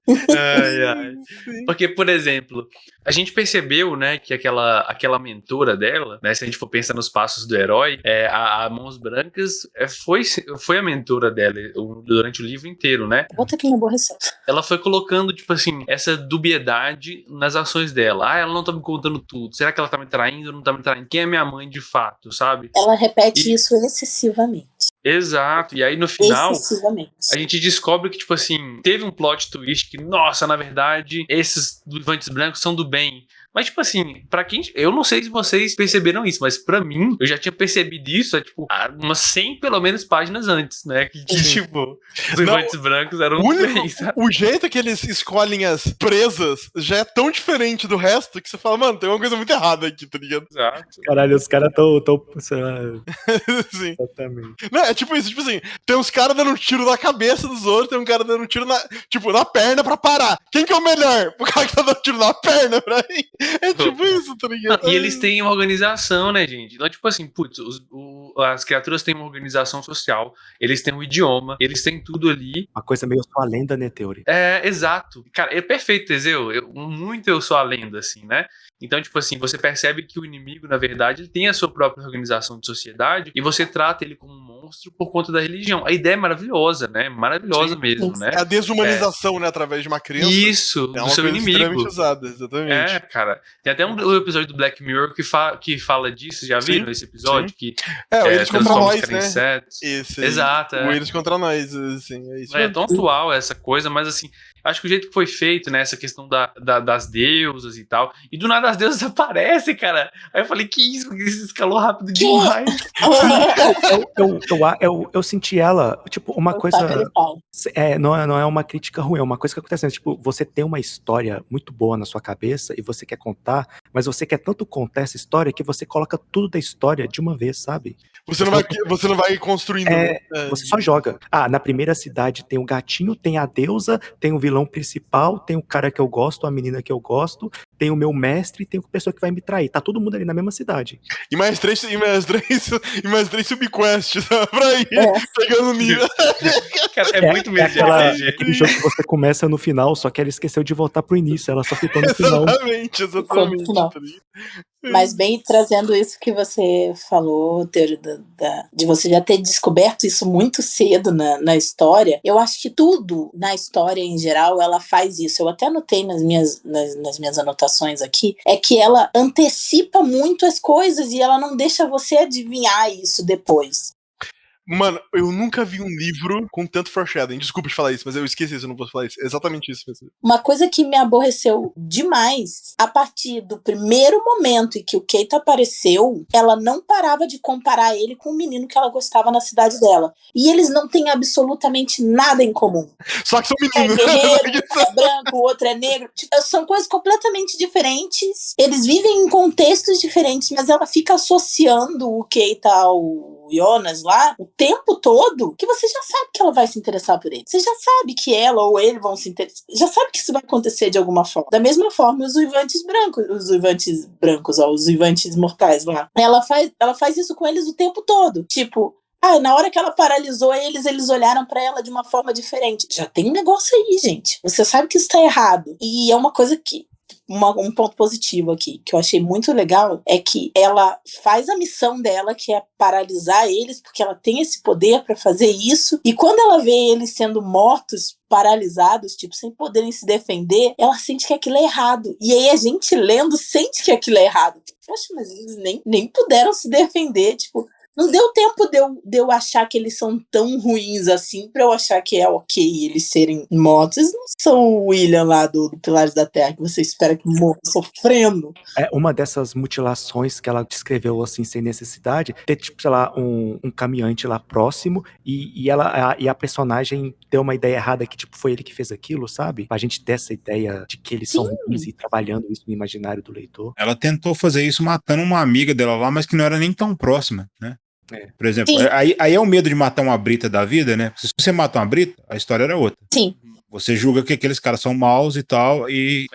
Porque, por exemplo, a gente percebeu, né, que aquela mentora dela, né, se a gente for pensar nos passos do herói, a Mãos Brancas foi a mentora dela durante o livro inteiro, né? Bota aqui na aborreceu. Ela foi colocando, tipo assim, essa dubiedade nas ações dela. Ela não tá me contando tudo. Será que ela tá me traindo ou não tá me traindo? Quem é minha mãe de fato, sabe? Ela repete isso excessivamente. Exato, e aí no final a gente descobre que, tipo assim, teve um plot twist que, nossa, na verdade, esses Ivantes brancos são do bem. Mas, tipo assim, pra quem... Eu não sei se vocês perceberam isso, mas pra mim, eu já tinha percebido isso, tipo, umas 100, pelo menos, páginas antes, né? Que, tipo, os Ivantes brancos eram do bem, sabe? O jeito que eles escolhem as presas já é tão diferente do resto que você fala, mano, tem uma coisa muito errada aqui, tá ligado? Exato. Caralho, os caras tão sei lá... Sim. Exatamente. Não, é tipo isso, tipo assim, tem uns caras dando um tiro na cabeça dos outros, tem um cara dando um tiro na perna pra parar. Quem que é o melhor? O cara que tá dando tiro na perna pra mim. É tipo isso, tá ligado? E eles têm uma organização, né, gente? Então, tipo assim, putz, as criaturas têm uma organização social, eles têm um idioma, eles têm tudo ali. Uma coisa meio sua lenda, né, Teori? Exato. Cara, é perfeito, Teseu. Muito eu sou a lenda, assim, né? Então, tipo assim, você percebe que o inimigo, na verdade, ele tem a sua própria organização de sociedade e você trata ele como um monstro por conta da religião. A ideia é maravilhosa, né? Maravilhosa mesmo, né? É a desumanização, né, através de uma criança. Isso, é do seu inimigo. extremamente usada, exatamente. Cara. Tem até um episódio do Black Mirror que fala disso, já viram esse episódio? Sim. Que eles contra nós, né? insetos. Exato. O eles contra nós, assim, é isso. É tão atual essa coisa, mas assim, acho que o jeito que foi feito, né, essa questão das deusas e tal, e do nada as deusas aparecem, cara. Aí eu falei, que isso escalou rápido demais. Eu senti ela, tipo, uma coisa... não é uma crítica ruim, é uma coisa que acontece, né? Tipo, você tem uma história muito boa na sua cabeça e você quer contar, mas você quer tanto contar essa história que você coloca tudo da história de uma vez, sabe? Você não vai construindo. Você só joga. Na primeira cidade tem o gatinho, tem a deusa, tem o vilão principal, tem o cara que eu gosto, a menina que eu gosto, tem o meu mestre, tem a pessoa que vai me trair. Tá todo mundo ali na mesma cidade. E mais três subquests pra ir pegando nível. Cara, é muito mesmo. Aquele jogo que você começa no final, só que ela esqueceu de voltar pro início, ela só ficou no final. Exatamente. Mas bem trazendo isso que você falou, Teori, de você já ter descoberto isso muito cedo na história, eu acho que tudo na história em geral, ela faz isso. Eu até anotei nas minhas anotações aqui, é que ela antecipa muito as coisas e ela não deixa você adivinhar isso depois. Mano, eu nunca vi um livro com tanto foreshadowing. Desculpa de falar isso, mas eu esqueci isso, eu não posso falar isso. É exatamente isso. Uma coisa que me aborreceu demais, a partir do primeiro momento em que o Keita apareceu, ela não parava de comparar ele com o menino que ela gostava na cidade dela. E eles não têm absolutamente nada em comum. Só que são meninos. É guerreiro, é branco, o outro é negro. São coisas completamente diferentes. Eles vivem em contextos diferentes, mas ela fica associando o Keita ao Jonas lá o tempo todo, que você já sabe que ela vai se interessar por ele. Você já sabe que ela ou ele vão se interessar. Já sabe que isso vai acontecer de alguma forma. Da mesma forma, os Ivantes brancos, os Ivantes mortais lá. Ela faz isso com eles o tempo todo. Tipo, na hora que ela paralisou eles olharam pra ela de uma forma diferente. Já tem um negócio aí, gente. Você sabe que isso tá errado. E é uma coisa que um ponto positivo aqui, que eu achei muito legal, é que ela faz a missão dela, que é paralisar eles, porque ela tem esse poder pra fazer isso, e quando ela vê eles sendo mortos, paralisados, tipo, sem poderem se defender, ela sente que aquilo é errado. E aí a gente lendo sente que aquilo é errado. Poxa, mas eles nem puderam se defender, tipo, Não deu tempo de eu achar que eles são tão ruins assim pra eu achar que é ok eles serem mortos. Eles não são o William lá do Pilares da Terra, que você espera que morra sofrendo. Uma dessas mutilações que ela descreveu assim, sem necessidade, ter, tipo, sei lá, um caminhante lá próximo e a personagem ter uma ideia errada que, tipo, foi ele que fez aquilo, sabe? Pra gente ter essa ideia de que eles são ruins e trabalhando isso no imaginário do leitor. Ela tentou fazer isso matando uma amiga dela lá, mas que não era nem tão próxima, né? Por exemplo, aí é o medo de matar uma brita da vida, né? Se você mata uma brita, a história era outra. Sim. Você julga que aqueles caras são maus e tal, e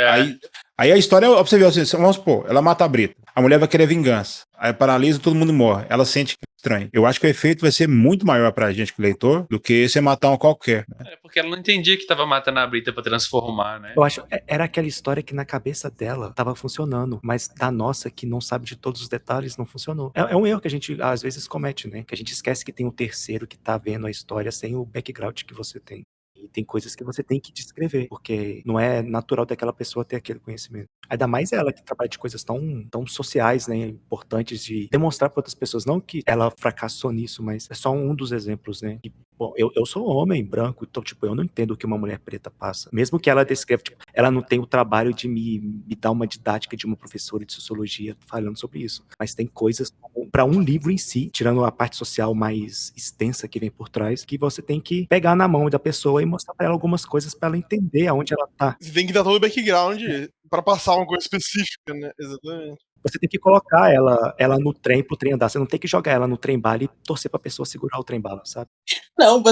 aí a história, ó, pra você ver, assim, vamos supor, ela mata a brita, a mulher vai querer vingança, aí paralisa, todo mundo morre, ela sente que é estranho. Eu acho que o efeito vai ser muito maior pra gente, que leitor, do que você matar um qualquer. Né? Porque ela não entendia que tava matando a brita pra transformar, né? Eu acho que era aquela história que na cabeça dela tava funcionando, mas da nossa, que não sabe de todos os detalhes, não funcionou. É um erro que a gente às vezes comete, né? Que a gente esquece que tem um terceiro que tá vendo a história sem o background que você tem. E tem coisas que você tem que descrever, porque não é natural daquela pessoa ter aquele conhecimento. Ainda mais ela que trabalha de coisas tão sociais, né, importantes de demonstrar para outras pessoas. Não que ela fracassou nisso, mas é só um dos exemplos, né. E, bom, eu sou homem branco, então, tipo, eu não entendo o que uma mulher preta passa. Mesmo que ela descreva, tipo, ela não tem o trabalho de me dar uma didática de uma professora de sociologia falando sobre isso. Mas tem coisas para um livro em si, tirando a parte social mais extensa que vem por trás, que você tem que pegar na mão da pessoa e mostrar pra ela algumas coisas pra ela entender aonde ela tá. Você tem que dar todo o background pra passar uma coisa específica, né? Exatamente. Você tem que colocar ela no trem pro trem andar. Você não tem que jogar ela no trem bala e torcer pra pessoa segurar o trem bala, sabe? Não,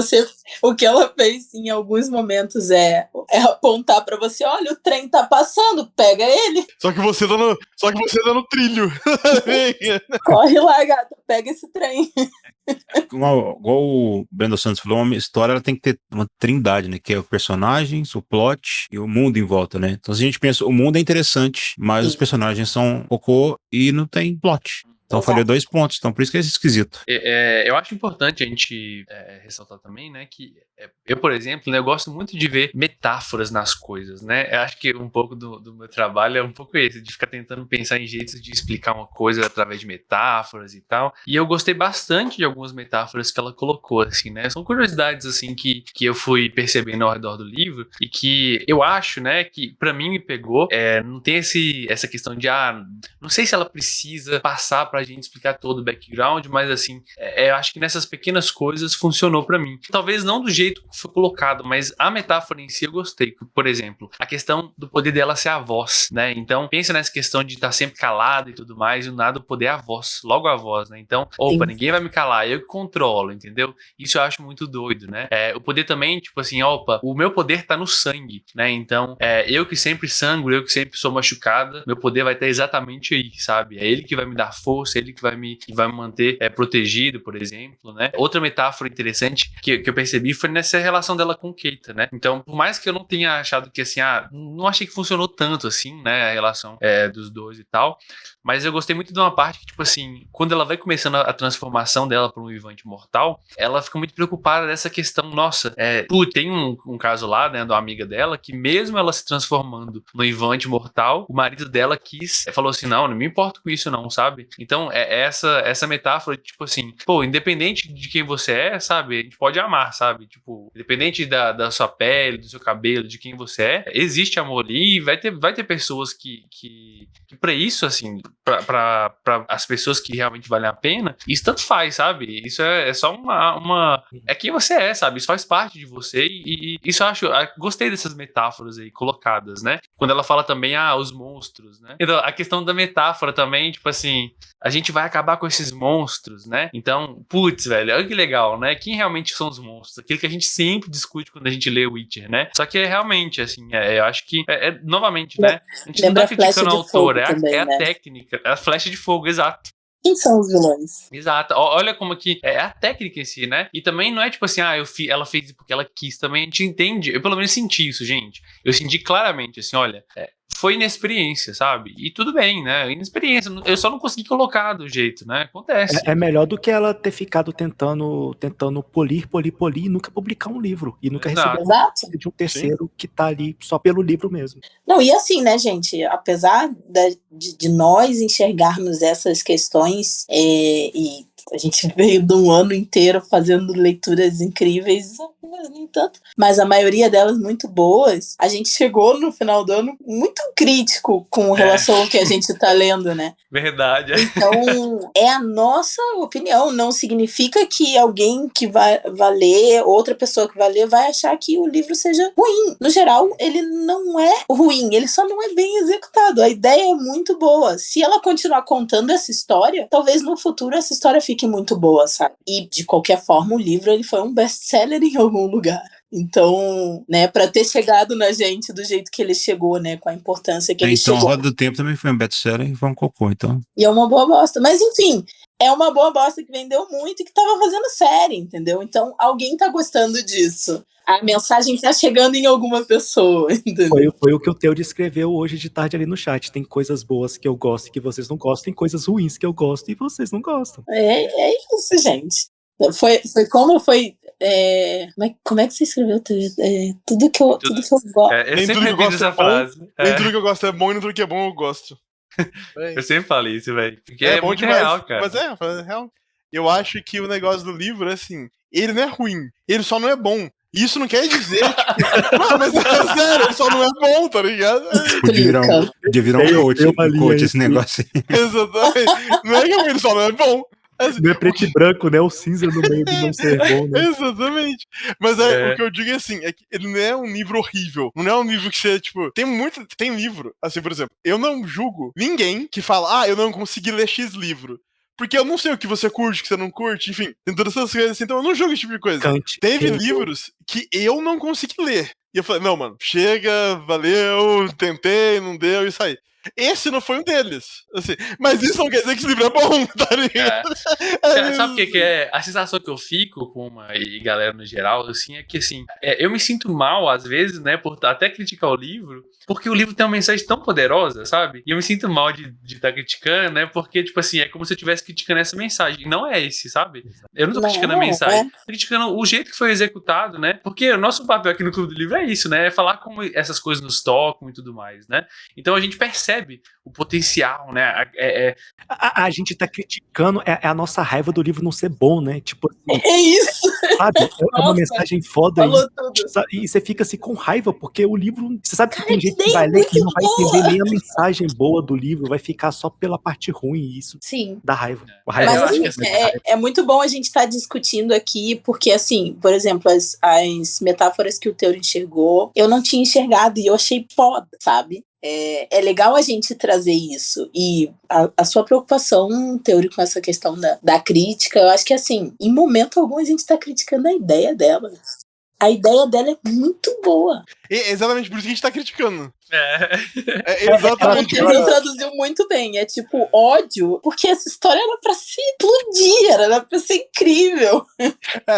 o que ela fez em alguns momentos é apontar pra você, olha, o trem tá passando, pega ele. Só que você tá no trilho. Corre lá, gata, pega esse trem. Igual o Brandon Santos falou, uma história ela tem que ter uma trindade, né? Que é os personagens, o plot e o mundo em volta, né? Então se a gente pensa, o mundo é interessante, mas os personagens são cocô e não tem plot. Então falhou 2 pontos, então por isso que é esquisito. Eu acho importante a gente ressaltar também, né, que eu, por exemplo, né, eu gosto muito de ver metáforas nas coisas, né, eu acho que um pouco do meu trabalho é um pouco esse, de ficar tentando pensar em jeitos de explicar uma coisa através de metáforas e tal, e eu gostei bastante de algumas metáforas que ela colocou, assim, né, são curiosidades, assim, que eu fui percebendo ao redor do livro, e que eu acho, né, que pra mim me pegou, não tem essa questão de, não sei se ela precisa passar pra gente explicar todo o background, mas assim, eu acho que nessas pequenas coisas funcionou pra mim. Talvez não do jeito que foi colocado, mas a metáfora em si eu gostei. Por exemplo, a questão do poder dela ser a voz, né? Então, pensa nessa questão de estar sempre calada e tudo mais, e nada, o poder é a voz, logo a voz, né? Então, ninguém vai me calar, eu que controlo, entendeu? Isso eu acho muito doido, né? O poder também, tipo assim, o meu poder tá no sangue, né? Então, eu que sempre sangro, eu que sempre sou machucada, meu poder vai estar exatamente aí, sabe? É ele que vai me dar força, ele que vai me manter protegido, por exemplo, né? Outra metáfora interessante que eu percebi foi nessa relação dela com o Keita, né? Então, por mais que eu não tenha achado que, assim, não achei que funcionou tanto, assim, né? A relação dos dois e tal, mas eu gostei muito de uma parte que, tipo assim, quando ela vai começando a transformação dela para um vivante mortal, ela fica muito preocupada dessa questão, nossa, tem um caso lá, né, de uma amiga dela, que mesmo ela se transformando no vivante mortal, o marido dela falou assim, não me importo com isso não, sabe? Então, essa metáfora de, tipo assim, independente de quem você é, sabe, a gente pode amar, sabe? Tipo, independente da sua pele, do seu cabelo, de quem você é, existe amor ali e vai ter pessoas que pra isso, assim, pra as pessoas que realmente valem a pena, isso tanto faz, sabe? Isso é só é quem você é, sabe? Isso faz parte de você e isso eu gostei dessas metáforas aí colocadas, né? Quando ela fala também, os monstros, né? Então, a questão da metáfora também, tipo assim, a gente vai acabar com esses monstros, né? Então, putz, velho, olha que legal, né? Quem realmente são os monstros? Aquilo que a gente sempre discute quando a gente lê Witcher, né? Só que realmente, assim, eu acho que, novamente, né? A gente não tá criticando a autora, é a técnica, é a flecha de fogo, exato. Quem são os vilões? Exato. Olha como que é a técnica em si, né? E também não é tipo assim, ela fez porque ela quis. Também a gente entende. Eu pelo menos senti isso, gente. Eu senti claramente, assim, olha, foi inexperiência, sabe? E tudo bem, né? Inexperiência. Eu só não consegui colocar do jeito, né? Acontece. É melhor do que ela ter ficado tentando polir e nunca publicar um livro. E nunca receber de um terceiro que tá ali só pelo livro mesmo. Não, e assim, né, gente? Apesar de nós enxergarmos essas questões e A gente veio de um ano inteiro fazendo leituras incríveis, mas nem tanto. Mas a maioria delas muito boas. A gente chegou no final do ano muito crítico com relação ao que a gente tá lendo, né? Verdade. Então, é a nossa opinião. Não significa que alguém que vai ler, outra pessoa que vai ler, vai achar que o livro seja ruim. No geral, ele não é ruim, ele só não é bem executado. A ideia é muito boa. Se ela continuar contando essa história, talvez no futuro essa história fique muito boa, sabe? E, de qualquer forma, o livro ele foi um best-seller em algum lugar. Então, né, pra ter chegado na gente do jeito que ele chegou, né, com a importância que ele chegou. Então, a Roda do Tempo também foi um best-seller e foi um cocô, então. E é uma boa bosta. Mas, enfim, é uma boa bosta que vendeu muito e que tava fazendo série, entendeu? Então, alguém tá gostando disso. A mensagem tá chegando em alguma pessoa, entendeu? Foi o que o Theo descreveu hoje de tarde ali no chat. Tem coisas boas que eu gosto e que vocês não gostam, tem coisas ruins que eu gosto e vocês não gostam. É isso, gente. Foi como foi... como é que você escreveu? Tudo que eu gosto. Eu sempre repito essa frase. Nem tudo que eu gosto é bom e nem tudo que é bom eu gosto. Eu sempre falei isso, velho. Porque é bom muito demais, real, cara. Mas é real. Eu acho que o negócio do livro, assim, ele não é ruim, ele só não é bom. Isso não quer dizer, tipo, não, mas é sério, ele só não é bom, tá ligado? Podia virar um coach esse negócio aí. Exatamente. Não é que ele só não é bom. Assim, não é preto e branco, né? O cinza no meio do não ser bom, né? Exatamente. Mas o que eu digo é assim, é que ele não é um livro horrível. Não é um livro que você, tipo... Tem livro, assim, por exemplo, eu não julgo ninguém que fala, eu não consegui ler X livro. Porque eu não sei o que você curte, o que você não curte, enfim, tem todas essas coisas assim, então eu não julgo esse tipo de coisa. Teve livros que eu não consegui ler. E eu falei, não, mano, chega, valeu, tentei, não deu, isso aí. Esse não foi um deles. Assim, mas isso não quer dizer que esse livro é bom, tá ligado? Sabe o que é? A sensação que eu fico com e galera no geral, assim, é que assim, eu me sinto mal, às vezes, né, por até criticar o livro, porque o livro tem uma mensagem tão poderosa, sabe? E eu me sinto mal de estar criticando, né? Porque, tipo assim, é como se eu estivesse criticando essa mensagem. E não é esse, sabe? Eu não tô criticando a mensagem, tô criticando o jeito que foi executado, né? Porque o nosso papel aqui no Clube do Livro é isso, né? É falar como essas coisas nos tocam e tudo mais, né? Então a gente percebe o potencial, né? A gente tá criticando a nossa raiva do livro não ser bom, né? Tipo assim, é isso! Sabe? É uma mensagem foda e você fica assim com raiva, porque o livro, você sabe que tem gente que vai ler que não vai entender nem a mensagem boa do livro, vai ficar só pela parte ruim, e isso dá raiva. Mas assim, é muito bom a gente estar discutindo aqui, porque assim, por exemplo, as metáforas que o Theo enxergou, eu não tinha enxergado e eu achei foda, sabe? É legal a gente trazer isso. E a sua preocupação, Teori, com essa questão da crítica, eu acho que assim, em momento algum a gente tá criticando a ideia dela. A ideia dela é muito boa. Exatamente por isso que a gente tá criticando. Exatamente. Ele traduziu muito bem. É tipo ódio, porque essa história era pra se explodir, era pra ser incrível.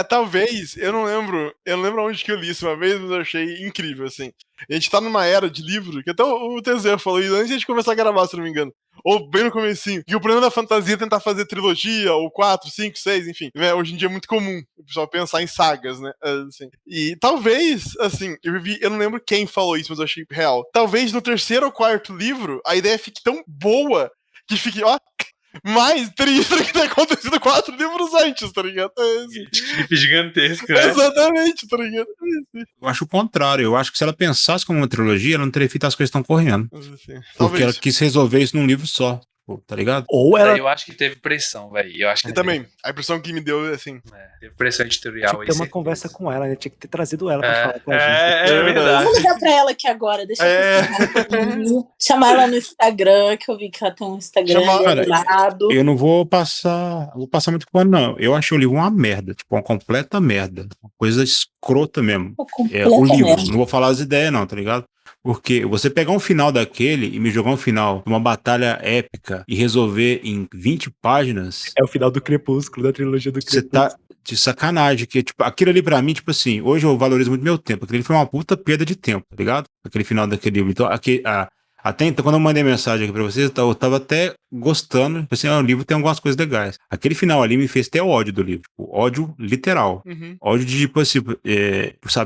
Talvez, eu não lembro onde que eu li isso uma vez, mas eu achei incrível, assim. A gente tá numa era de livro, que até o Teseu falou isso antes de a gente começar a gravar, se não me engano. Ou bem no comecinho. E o problema da fantasia é tentar fazer trilogia, ou 4, 5, 6, enfim. Né? Hoje em dia é muito comum o pessoal pensar em sagas, né? Assim. E talvez, assim, eu não lembro quem falou isso, mas eu achei real. Talvez no terceiro ou quarto livro, a ideia fique tão boa que fique, mais triste do que ter acontecido 4 livros antes, tá ligado? Clipe gigantesco, né? Exatamente, tá ligado? Eu acho o contrário. Eu acho que se ela pensasse como uma trilogia, ela não teria feito as coisas que estão correndo. Porque ela quis resolver isso num livro só. Tá ligado? Ou ela... Eu acho que teve pressão, velho. Eu também. A impressão que me deu é assim. Teve pressão editorial. Tinha que ter uma conversa com ela, né? Tinha que ter trazido ela pra falar com a gente. É verdade. Vamos ligar pra ela aqui agora. Deixa eu chamar ela no Instagram, que eu vi que ela tem um Instagram lado. Eu não vou passar muito pano, não. Eu achei o livro uma merda. Tipo, uma completa merda. Uma coisa escrota mesmo. O livro. Não vou falar as ideias, não, tá ligado? Porque você pegar um final daquele e me jogar um final de uma batalha épica e resolver em 20 páginas... É o final do Crepúsculo, da trilogia do Crepúsculo. Você tá de sacanagem, que tipo, aquilo ali pra mim, tipo assim, hoje eu valorizo muito meu tempo, aquele foi uma puta perda de tempo, tá ligado? Aquele final daquele livro. Então, até então, quando eu mandei mensagem aqui pra vocês, eu tava até gostando, assim, o livro tem algumas coisas legais. Aquele final ali me fez ter ódio do livro, tipo, ódio literal. Ódio de, tipo assim,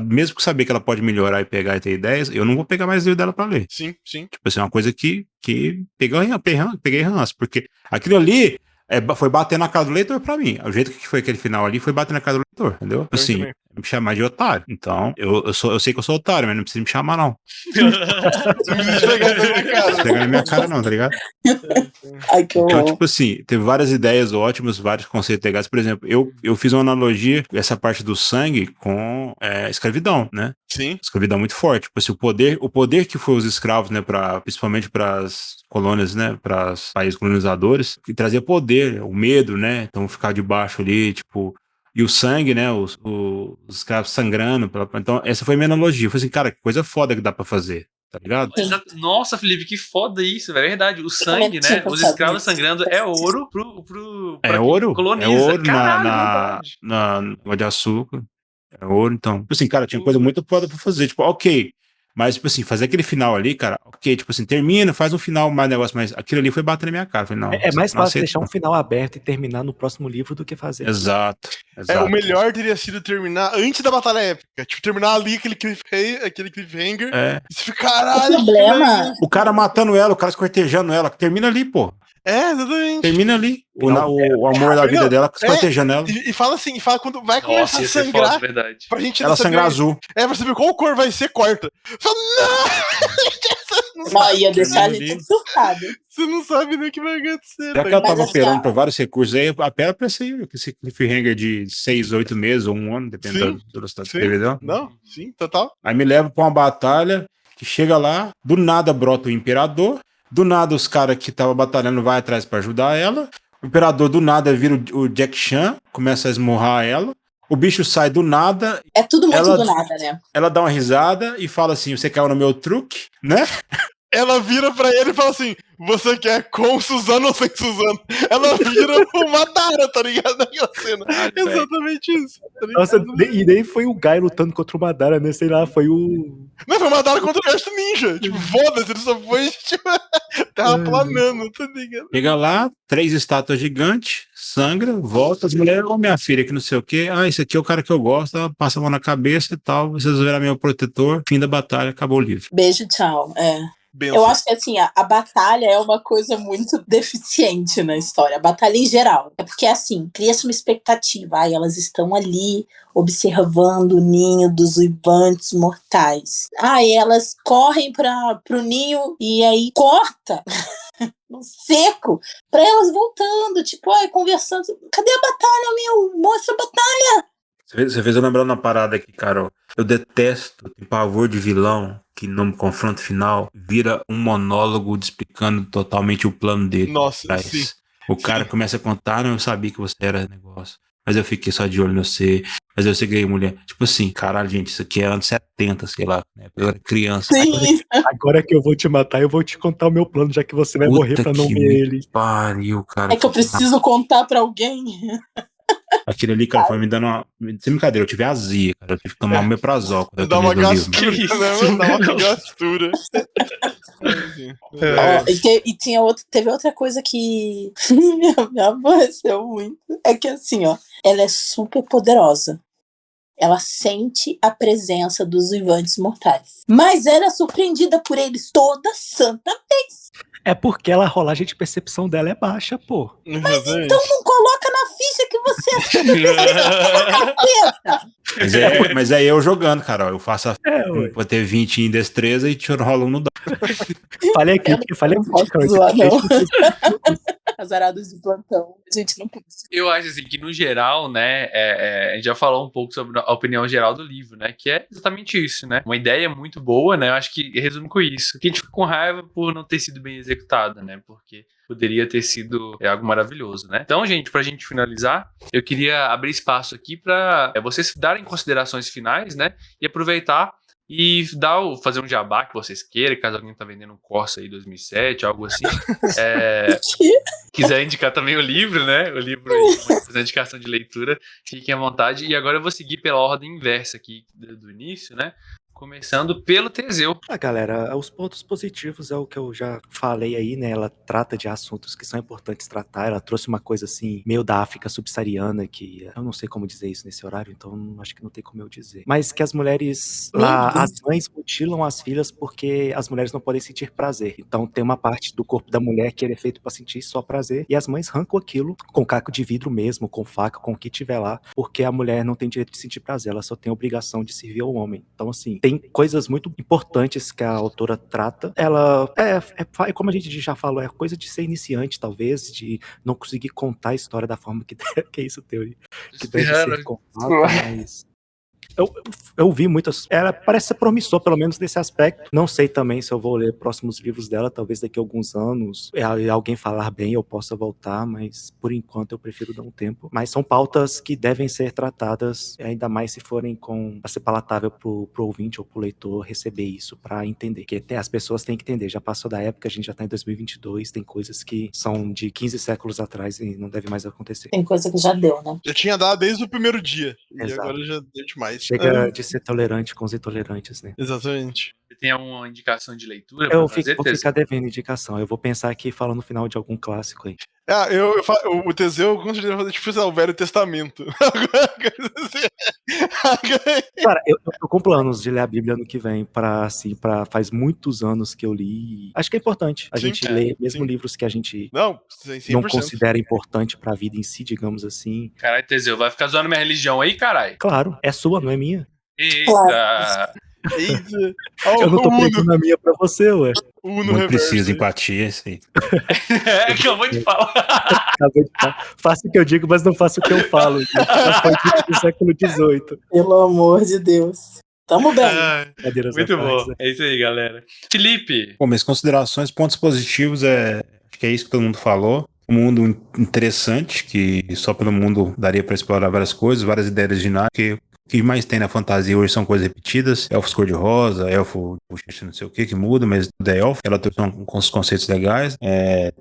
mesmo que saber que ela pode melhorar e pegar e ter ideias, eu não vou pegar mais o livro dela pra ler. Sim. Tipo assim, uma coisa que peguei ranço, porque aquilo ali, Foi bater na cara do leitor pra mim. O jeito que foi aquele final ali foi bater na cara do leitor, entendeu? Assim, também. me chamar de otário. Então, eu sei que eu sou otário, mas não precisa me chamar, não. Não precisa esfregar na minha cara. Pegar na minha cara, não, tá ligado? Ai, que horror. Então, tipo assim, teve várias ideias ótimas, vários conceitos legais. Por exemplo, eu fiz uma analogia, essa parte do sangue, com escravidão, né? Sim. Escravidão muito forte. Tipo assim, o poder que foi os escravos, né, principalmente para as colônias, né, para os países colonizadores, que trazia poder, o medo, né? Então, ficar debaixo ali, tipo. E o sangue, né? Os escravos sangrando. Então, essa foi a minha analogia. Eu falei assim, cara, que coisa foda que dá pra fazer. Tá ligado? Nossa, Felipe, que foda isso, é verdade. O sangue, né? Os escravos sangrando é ouro pra ouro? coloniza. É ouro Caralho, na água de açúcar. É ouro, então. Tipo assim, cara, tinha coisa muito foda pra fazer. Tipo, ok. Mas, tipo assim, fazer aquele final ali, cara, ok, tipo assim, termina, faz um final mais negócio, mas aquilo ali foi bater na minha cara. Falei, não, É mais fácil aceito, deixar um final aberto e terminar no próximo livro do que fazer. Exato. O melhor teria sido terminar antes da batalha épica. Tipo, terminar ali aquele cliffhanger. E você fica, caralho. O problema... O cara matando ela, o cara escortejando ela. Termina ali, pô. Exatamente. Termina ali. O amor da vida dela escortejando ela. E fala assim, quando vai começar a sangrar. Foda, verdade. Pra gente ela sangrar azul. Pra saber qual cor vai ser, corta. Fala, não! Ia deixar a gente surtado. Você não sabe nem o que vai acontecer. Já que ela tava apelando pra vários recursos aí, apela pra esse cliffhanger de 6, 8 meses ou um ano, dependendo da velocidade que escrever dela. Não, sim, total. Aí me leva pra uma batalha que chega lá, do nada brota o imperador, do nada os caras que estavam batalhando vai atrás pra ajudar ela, o imperador do nada vira o Jack Chan, começa a esmurrar ela, o bicho sai do nada. É tudo muito do nada, né? Ela dá uma risada e fala assim, você caiu no meu truque, né? Ela vira pra ele e fala assim, você quer com Suzano ou sem Suzano? Ela vira o Madara, tá ligado? Naquela cena. Exatamente isso. Tá nossa, e nem foi o Guy lutando contra o Madara, né? Sei lá, foi o... Não, foi o Madara contra o resto ninja. Tipo, foda-se, ele só foi, tipo, tava planando, tá ligado? Chega lá, 3 estátuas gigantes, sangra, volta, as mulheres, minha filha, que não sei o quê. Esse aqui é o cara que eu gosto, ela passa a mão na cabeça e tal, vocês viram meu protetor, fim da batalha, acabou o livro. Beijo, tchau. Eu acho que assim, a batalha é uma coisa muito deficiente na história, a batalha em geral. É porque assim, cria-se uma expectativa. Ai, elas estão ali observando o ninho dos uivantes mortais. Ai, elas correm pro ninho e aí corta no seco pra elas voltando, tipo, ai, conversando. Cadê a batalha, meu? Mostra a batalha! Você fez eu lembrar uma parada aqui, Carol. Eu detesto o pavor de vilão que no confronto final vira um monólogo explicando totalmente o plano dele. Nossa, sim. O cara começa a contar, não, eu sabia que você era negócio, mas eu fiquei só de olho em você, mas eu segui mulher. Tipo assim, caralho, gente, isso aqui é anos 70, sei lá, né? Eu era criança. Agora que eu vou te matar, eu vou te contar o meu plano, já que você vai morrer pra não ver ele. Pariu, cara. É que eu preciso contar pra alguém. Aquele ali, cara, foi me dando uma... Sem brincadeira, eu tive azia, cara. Eu tive que tomar um meprazol. Dá uma gastura, né? Dá uma gastura. Teve outra coisa que me aborreceu muito. É que assim, ó, ela é super poderosa. Ela sente a presença dos uivantes mortais. Mas ela é surpreendida por eles toda santa vez. É porque a rolagem de percepção dela é baixa, pô. Mas então não coloca na ficha que você é mas é eu jogando, Carol. Eu faço vou ter 20 em destreza e te rolo no dado. Falei aqui. Azarados de plantão. A gente não pode. Eu acho assim que, no geral, né, a gente já falou um pouco sobre a opinião geral do livro, né, que é exatamente isso, né, uma ideia muito boa, né, eu acho que resume com isso, que a gente fica com raiva por não ter sido bem executada, né, porque poderia ter sido algo maravilhoso, né. Então, gente, pra gente finalizar, eu queria abrir espaço aqui pra vocês darem considerações finais, né, e aproveitar e fazer um jabá que vocês queiram, caso alguém tá vendendo um Corsa aí 2007, algo assim. Quiser indicar também o livro, né? O livro aí, fazer indicação de leitura, fiquem à vontade. E agora eu vou seguir pela ordem inversa aqui do início, né? Começando pelo Teseu. Galera, os pontos positivos é o que eu já falei aí, né? Ela trata de assuntos que são importantes tratar. Ela trouxe uma coisa assim, meio da África subsaariana, que eu não sei como dizer isso nesse horário, então acho que não tem como eu dizer. Mas que as mulheres lá, as mães mutilam as filhas porque as mulheres não podem sentir prazer. Então tem uma parte do corpo da mulher que ele é feito pra sentir só prazer, e as mães arrancam aquilo com caco de vidro mesmo, com faca, com o que tiver lá, porque a mulher não tem direito de sentir prazer, ela só tem a obrigação de servir ao homem. Então, assim, tem coisas muito importantes que a autora trata. Ela como a gente já falou, é coisa de ser iniciante, talvez, de não conseguir contar a história da forma que que é isso, teoria, que deve ser contada, mas eu vi muitas. Ela parece ser promissor, pelo menos nesse aspecto. Não sei também se eu vou ler próximos livros dela, talvez daqui a alguns anos alguém falar bem, eu possa voltar, mas por enquanto eu prefiro dar um tempo. Mas são pautas que devem ser tratadas, ainda mais se forem pra ser palatável pro ouvinte ou pro leitor receber isso, pra entender. Porque as pessoas têm que entender, já passou da época, a gente já tá em 2022, tem coisas que são de 15 séculos atrás e não deve mais acontecer. Tem coisa que já deu, né? Já tinha dado desde o primeiro dia. Exato. E agora já deu demais. Chega de ser tolerante com os intolerantes, né? Exatamente. Você tem alguma indicação de leitura Eu pra fazer, vou ficar devendo indicação. Eu vou pensar aqui e falo no final de algum clássico aí. O Teseu com certeza vai fazer tipo o Velho Testamento. Cara, eu tô com planos de ler a Bíblia ano que vem faz muitos anos que eu li. Acho que é importante a gente ler mesmo livros que a gente não considera importante pra vida em si, digamos assim. Caralho, Teseu, vai ficar zoando minha religião aí, caralho? Claro, é sua, não é minha. Eita! Eita. Eu não tô pegando a minha pra você, ué. Não precisa empatia, isso aí. Acabou de falar. Faça o que eu digo, mas não faça o que eu falo. Já foi dito do século XVIII. Pelo amor de Deus. Tamo bem. Muito bom. É isso aí, galera. Felipe. Bom, minhas considerações, pontos positivos, acho que é isso que todo mundo falou. Um mundo interessante, que só pelo mundo daria para explorar várias coisas, várias ideias originais, que o que mais tem na fantasia hoje são coisas repetidas. Elfos cor-de-rosa, elfo não sei o que muda, mas tudo é elfo. Ela trouxe com os conceitos legais.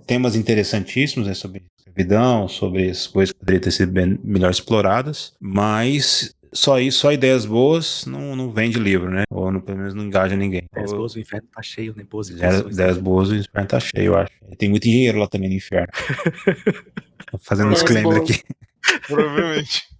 Temas interessantíssimos, né, sobre escravidão, sobre as coisas que poderiam ter sido melhor exploradas. Mas só ideias boas não vende livro, né? Ou pelo menos não engaja ninguém. Ideias boas, o inferno tá cheio, né? Boas intenções. Ideias boas, o inferno tá cheio, eu acho. Tem muito dinheiro lá também no inferno. Tô fazendo um disclaimer aqui. Provavelmente.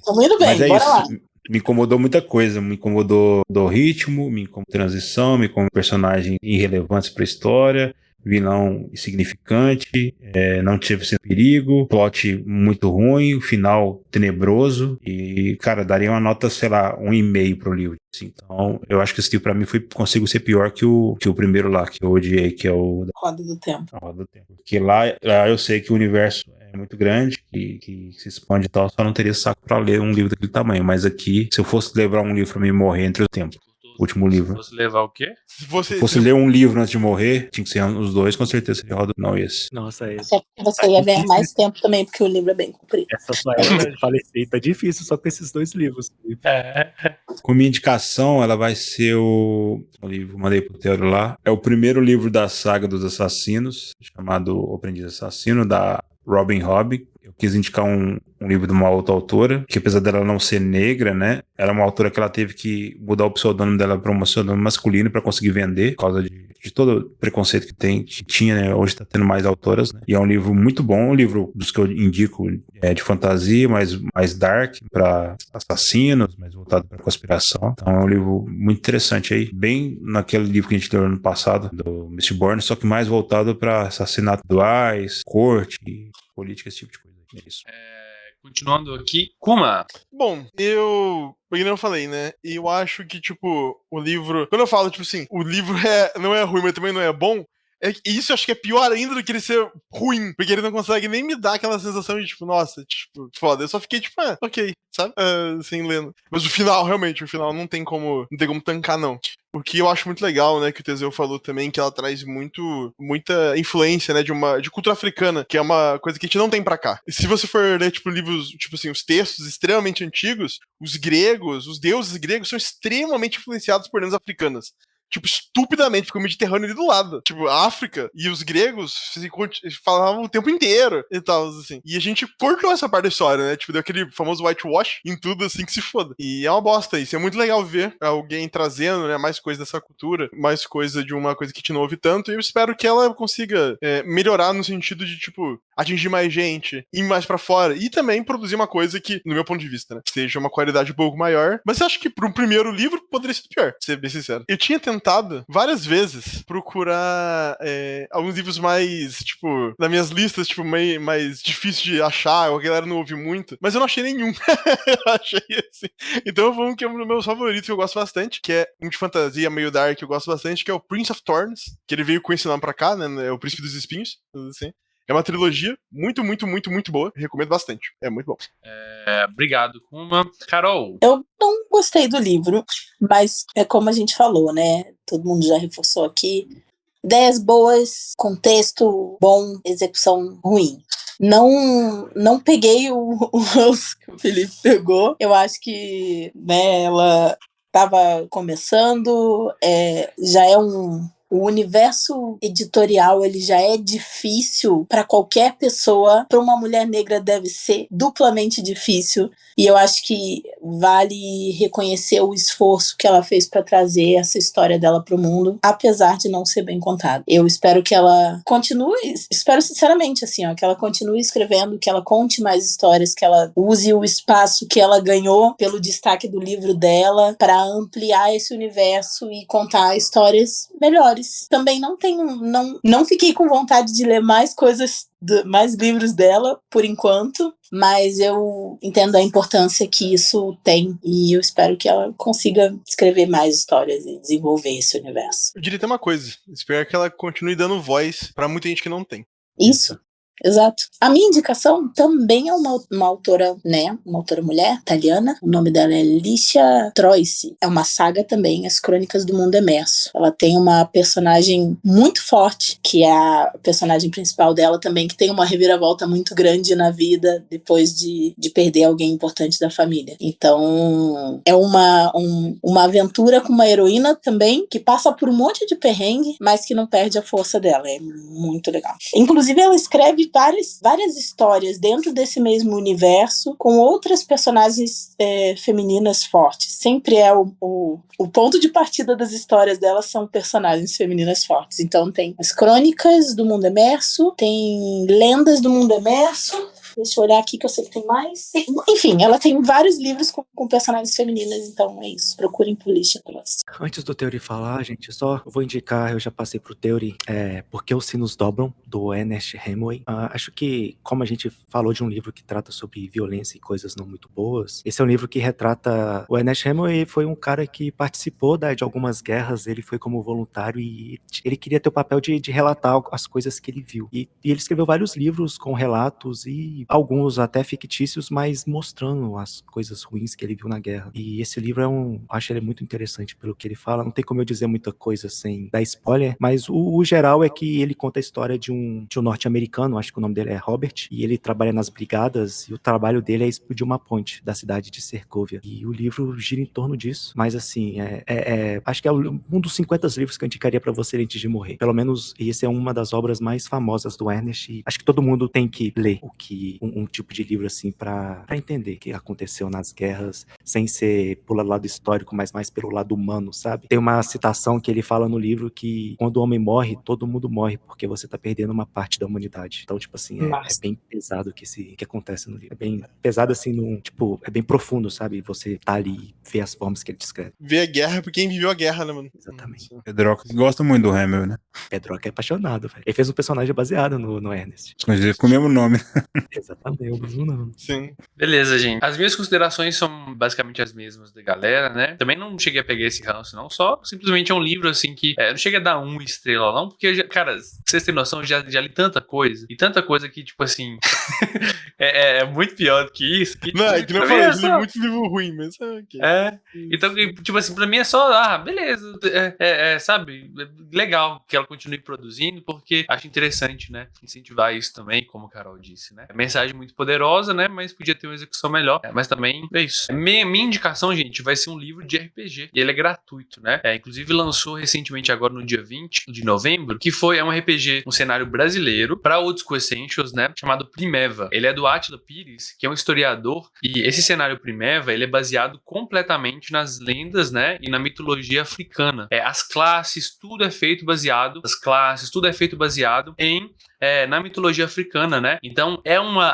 Tô muito bem, Mas é bora isso. lá. Me incomodou muita coisa. Me incomodou do ritmo, me incomodou transição, me incomodou personagem irrelevantes pra história, vilão insignificante, não tive esse perigo, plot muito ruim, final tenebroso e, cara, daria uma nota, sei lá, 1,5 pro livro. Assim. Então, eu acho que esse livro pra mim consigo ser pior que o primeiro lá, que eu odiei, que é o Roda do Tempo. Roda do Tempo. Porque lá eu sei que o universo é muito grande, que se expande e tal, só não teria saco pra ler um livro daquele tamanho. Mas aqui, se eu fosse levar um livro pra mim morrer entre o tempo, o último livro. Se fosse levar o quê? Se fosse ler um livro antes de morrer, tinha que ser os dois, com certeza seria Roda não esse. Nossa, Até porque você ia ganhar mais tempo também, porque o livro é bem comprido. Essa sua era falecida, tá difícil só com esses dois livros. Com minha indicação, ela vai ser o livro, mandei pro Teodoro lá, é o primeiro livro da saga dos assassinos, chamado O Aprendiz Assassino, da Robin Hobb. Eu quis indicar um livro de uma outra autora, que apesar dela não ser negra, né, ela é uma autora que ela teve que mudar o pseudônimo dela para um pseudônimo masculino para conseguir vender, por causa de todo o preconceito que tinha, né, hoje tá tendo mais autoras, né, e é um livro muito bom, um livro dos que eu indico de fantasia, mais dark, para assassinos, mais voltado para conspiração, então é um livro muito interessante aí, bem naquele livro que a gente leu ano passado, do Mistborn, só que mais voltado para assassinato duais, corte, política, esse tipo de coisa. É isso. Continuando aqui, Kuma. Bom, porque eu falei, né? E eu acho que, tipo, o livro. Quando eu falo, tipo assim, o livro não é ruim, mas também não é bom. Isso eu acho que é pior ainda do que ele ser ruim. Porque ele não consegue nem me dar aquela sensação de, tipo, nossa, tipo, foda. Eu só fiquei, tipo, ok, sabe? Assim, lendo. Mas o final, realmente, não tem como tancar, não. O que eu acho muito legal, né, que o Teseu falou também, que ela traz muita influência, né, de cultura africana, que é uma coisa que a gente não tem pra cá. E se você for ler, tipo, livros, tipo assim, os textos extremamente antigos, os deuses gregos são extremamente influenciados por lendas africanas. tipo, estupidamente, porque o Mediterrâneo ali do lado. Tipo, a África e os gregos falavam o tempo inteiro e tal, assim. E a gente cortou essa parte da história, né? Tipo, deu aquele famoso whitewash em tudo, assim, que se foda. E é uma bosta isso. É muito legal ver alguém trazendo, né, mais coisa dessa cultura, mais coisa de uma coisa que a gente não ouve tanto, e eu espero que ela consiga melhorar no sentido de, tipo, atingir mais gente, ir mais pra fora, e também produzir uma coisa que, no meu ponto de vista, né, seja uma qualidade um pouco maior. Mas eu acho que para um primeiro livro poderia ser pior, pra ser bem sincero. Eu tinha tentado várias vezes procurar alguns livros mais, tipo, nas minhas listas, tipo, mais difícil de achar, ou a galera não ouve muito, mas eu não achei nenhum. Eu achei assim. Então eu vou um que é um dos meus favoritos, que eu gosto bastante, que é um de fantasia meio dark, que eu gosto bastante, que é o Prince of Thorns, que ele veio com esse nome pra cá, né, é o Príncipe dos Espinhos, assim. É uma trilogia muito, muito, muito, muito boa. Recomendo bastante. É muito bom. Obrigado, Kuma. Carol. Eu não gostei do livro, mas é como a gente falou, né? Todo mundo já reforçou aqui. Ideias boas, contexto bom, execução ruim. Não peguei os que o Felipe pegou. Eu acho que, né, ela estava começando, já é o universo editorial, ele já é difícil para qualquer pessoa. Para uma mulher negra deve ser duplamente difícil. E eu acho que vale reconhecer o esforço que ela fez para trazer essa história dela para o mundo, apesar de não ser bem contada. Eu espero que ela continue, espero sinceramente, assim, ó, que ela continue escrevendo, que ela conte mais histórias, que ela use o espaço que ela ganhou pelo destaque do livro dela para ampliar esse universo e contar histórias melhores. Também não fiquei com vontade de ler mais coisas, mais livros dela, por enquanto, mas eu entendo a importância que isso tem e eu espero que ela consiga escrever mais histórias e desenvolver esse universo. Eu diria até uma coisa, espero que ela continue dando voz pra muita gente que não tem. Isso. Exato. A minha indicação também é uma autora, né? Uma autora mulher, italiana. O nome dela é Licia Troisi. É uma saga também, As Crônicas do Mundo Emerso. Ela tem uma personagem muito forte, que é a personagem principal dela também, que tem uma reviravolta muito grande na vida depois de perder alguém importante da família. Então, é uma aventura com uma heroína também, que passa por um monte de perrengue, mas que não perde a força dela. É muito legal. Inclusive, ela escreve várias histórias dentro desse mesmo universo com outras personagens femininas fortes. Sempre é o ponto de partida das histórias dela são personagens femininas fortes. Então tem as Crônicas do Mundo Emerso, tem Lendas do Mundo Emerso. Deixa eu olhar aqui que eu sei que tem mais. Enfim, ela tem vários livros com personagens femininas, então é isso. Procurem por Licia Troisi. Antes do Theory falar, gente, só vou indicar, eu já passei pro Theory, Porque os Sinos Dobram, do Ernest Hemingway. Acho que, como a gente falou de um livro que trata sobre violência e coisas não muito boas, esse é um livro que retrata... O Ernest Hemingway foi um cara que participou de algumas guerras, ele foi como voluntário e ele queria ter o papel de relatar as coisas que ele viu. E ele escreveu vários livros com relatos e alguns até fictícios, mas mostrando as coisas ruins que ele viu na guerra. E esse livro acho ele muito interessante pelo que ele fala. Não tem como eu dizer muita coisa sem dar spoiler, mas o geral é que ele conta a história de um norte-americano, acho que o nome dele é Robert, e ele trabalha nas brigadas, e o trabalho dele é explodir uma ponte da cidade de Sergovia. E o livro gira em torno disso, mas assim, acho que é um dos 50 livros que eu indicaria pra você antes de morrer. Pelo menos, esse é uma das obras mais famosas do Ernest, e acho que todo mundo tem que ler um tipo de livro assim pra entender o que aconteceu nas guerras, sem ser pelo lado histórico, mas mais pelo lado humano, sabe? Tem uma citação que ele fala no livro que quando o homem morre, todo mundo morre, porque você tá perdendo uma parte da humanidade. Então, tipo assim, é bem pesado o que acontece no livro. É bem pesado assim, é bem profundo, sabe? Você tá ali e vê as formas que ele descreve. Ver a guerra por quem viveu a guerra, né, mano? Exatamente. Pedroca gosta muito do Hemingway, né? Pedroca é apaixonado, velho. Ele fez um personagem baseado no Ernest. Inclusive com o mesmo nome. Exatamente, o mesmo nome. Sim. Beleza, gente. As minhas considerações são basicamente as mesmas da galera, né? Também não cheguei a pegar esse ranço, não. Só simplesmente é um livro, assim, que não chega a dar 1 estrela, não. Porque, cara, vocês têm noção, eu já li tanta coisa. E tanta coisa que, tipo assim... é muito pior do que isso. Não, é que não falei, eu li muito livro ruim, mas ok. Então, tipo assim, pra mim é só... beleza. Sabe? Legal que ela continue produzindo, porque acho interessante, né? Incentivar isso também, como a Carol disse, né? mensagem muito poderosa, né? Mas podia ter uma execução melhor. Mas também é isso. Minha indicação, gente, vai ser um livro de RPG. E ele é gratuito, né? Inclusive lançou recentemente agora no dia 20 de novembro, que é um RPG, um cenário brasileiro para Old School Essentials, né? Chamado Primeva. Ele é do Átila Pires, que é um historiador. E esse cenário Primeva, ele é baseado completamente nas lendas, né? E na mitologia africana. As classes, tudo é feito baseado na mitologia africana, né? Então,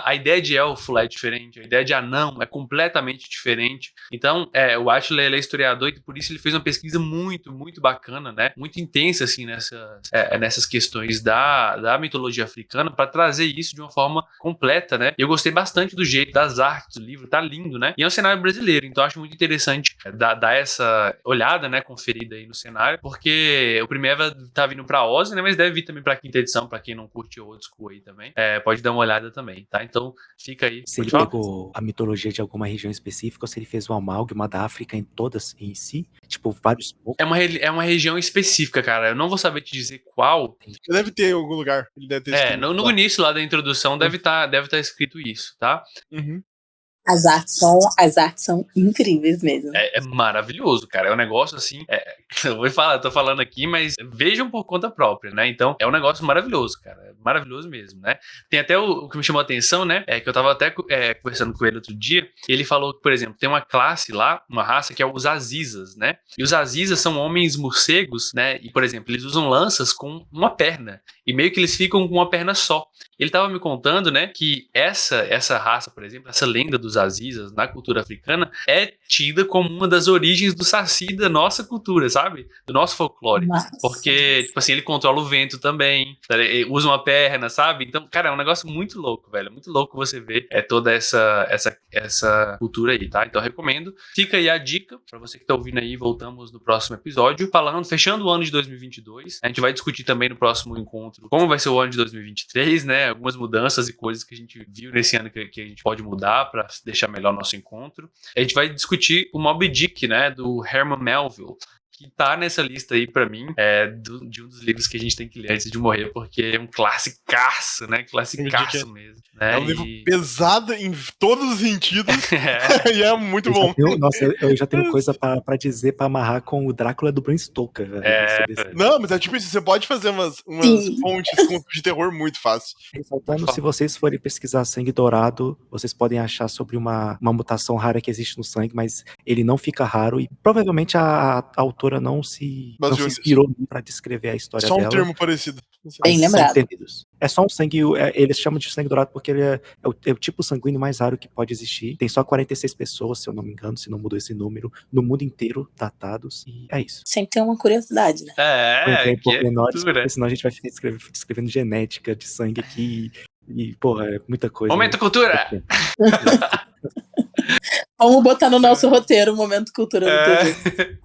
a ideia de elfo lá é diferente, a ideia de anão é completamente diferente. Então, o Átila, ele é historiador e por isso ele fez uma pesquisa muito, muito bacana, né? Muito intensa, assim, nessas questões da mitologia africana para trazer isso de uma forma completa, né? Eu gostei bastante do jeito das artes do livro, tá lindo, né? E é um cenário brasileiro, então acho muito interessante dar essa olhada, né? Conferida aí no cenário, porque o primeiro tá vindo pra Oz, né? Mas deve vir também pra quinta edição, pra quem não curte Old School aí também. Pode dar uma olhada também, tá? Então, fica aí. Se ele pegou a mitologia de alguma região específica ou se ele fez um amálgama da África em todas em si, tipo, vários poucos. É uma região específica, cara. Eu não vou saber te dizer qual. Deve ter em algum lugar. Ele deve ter no início lá da introdução deve tá escrito isso, tá? Uhum. As artes são incríveis mesmo. É maravilhoso, cara. É um negócio assim. Eu tô falando aqui, mas vejam por conta própria, né? Então, é um negócio maravilhoso, cara. É maravilhoso mesmo, né? Tem até o que me chamou a atenção, né? Que eu tava até conversando com ele outro dia. E ele falou que, por exemplo, tem uma classe lá, uma raça que é os Azizas, né? E os Azizas são homens morcegos, né? E, por exemplo, eles usam lanças com uma perna. E meio que eles ficam com uma perna só. Ele tava me contando, né? Que essa raça, por exemplo, essa lenda dos Azizas na cultura africana é tida como uma das origens do Saci da nossa cultura, sabe? Do nosso folclore. Nossa. Porque, tipo assim, ele controla o vento também, ele usa uma perna, sabe? Então, cara, é um negócio muito louco, velho. Muito louco você ver toda essa cultura aí, tá? Então, eu recomendo. Fica aí a dica pra você que tá ouvindo aí. Voltamos no próximo episódio, fechando o ano de 2022. A gente vai discutir também no próximo encontro como vai ser o ano de 2023, né? Algumas mudanças e coisas que a gente viu nesse ano que a gente pode mudar pra deixar melhor nosso encontro. A gente vai discutir o Moby Dick, né, do Herman Melville, que tá nessa lista aí pra mim, de um dos livros que a gente tem que ler antes de morrer, porque é um classicaço, né, classicaço mesmo. Né? É um livro pesado em todos os sentidos, e é muito bom. Eu já tenho coisa pra dizer, pra amarrar com o Drácula do Bram Stoker. Velho, Não, mas é tipo isso, você pode fazer umas fontes de terror muito fácil. Ressaltando, se vocês forem pesquisar sangue dourado, vocês podem achar sobre uma mutação rara que existe no sangue, mas ele não fica raro e provavelmente a autora não se inspirou para descrever a história dela. Só um termo parecido. Bem lembrado. É só um sangue, eles chamam de sangue dourado porque ele é o tipo sanguíneo mais raro que pode existir. Tem só 46 pessoas, se eu não me engano, se não mudou esse número, no mundo inteiro datados, e é isso. Sempre tem uma curiosidade, né? Menores, porque senão a gente vai ficar descrevendo genética de sangue aqui, e, porra, é muita coisa. Momento cultura! Vamos botar no nosso roteiro o Momento Cultura do TV.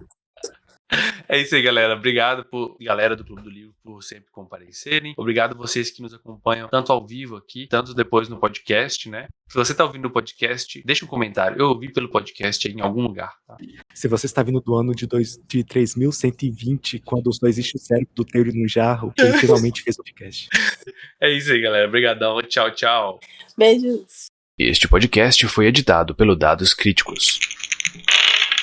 É isso aí, galera. Obrigado galera do Clube do Livro por sempre comparecerem. Obrigado vocês que nos acompanham tanto ao vivo aqui, tanto depois no podcast, né? Se você tá ouvindo o podcast, deixa um comentário. Eu ouvi pelo podcast aí em algum lugar, tá? Se você está vindo do ano de 3120, quando só existe o cérebro do Teori no jarro, ele finalmente fez o podcast. É isso aí, galera. Obrigadão. Tchau, tchau. Beijos. Este podcast foi editado pelo Dados Críticos.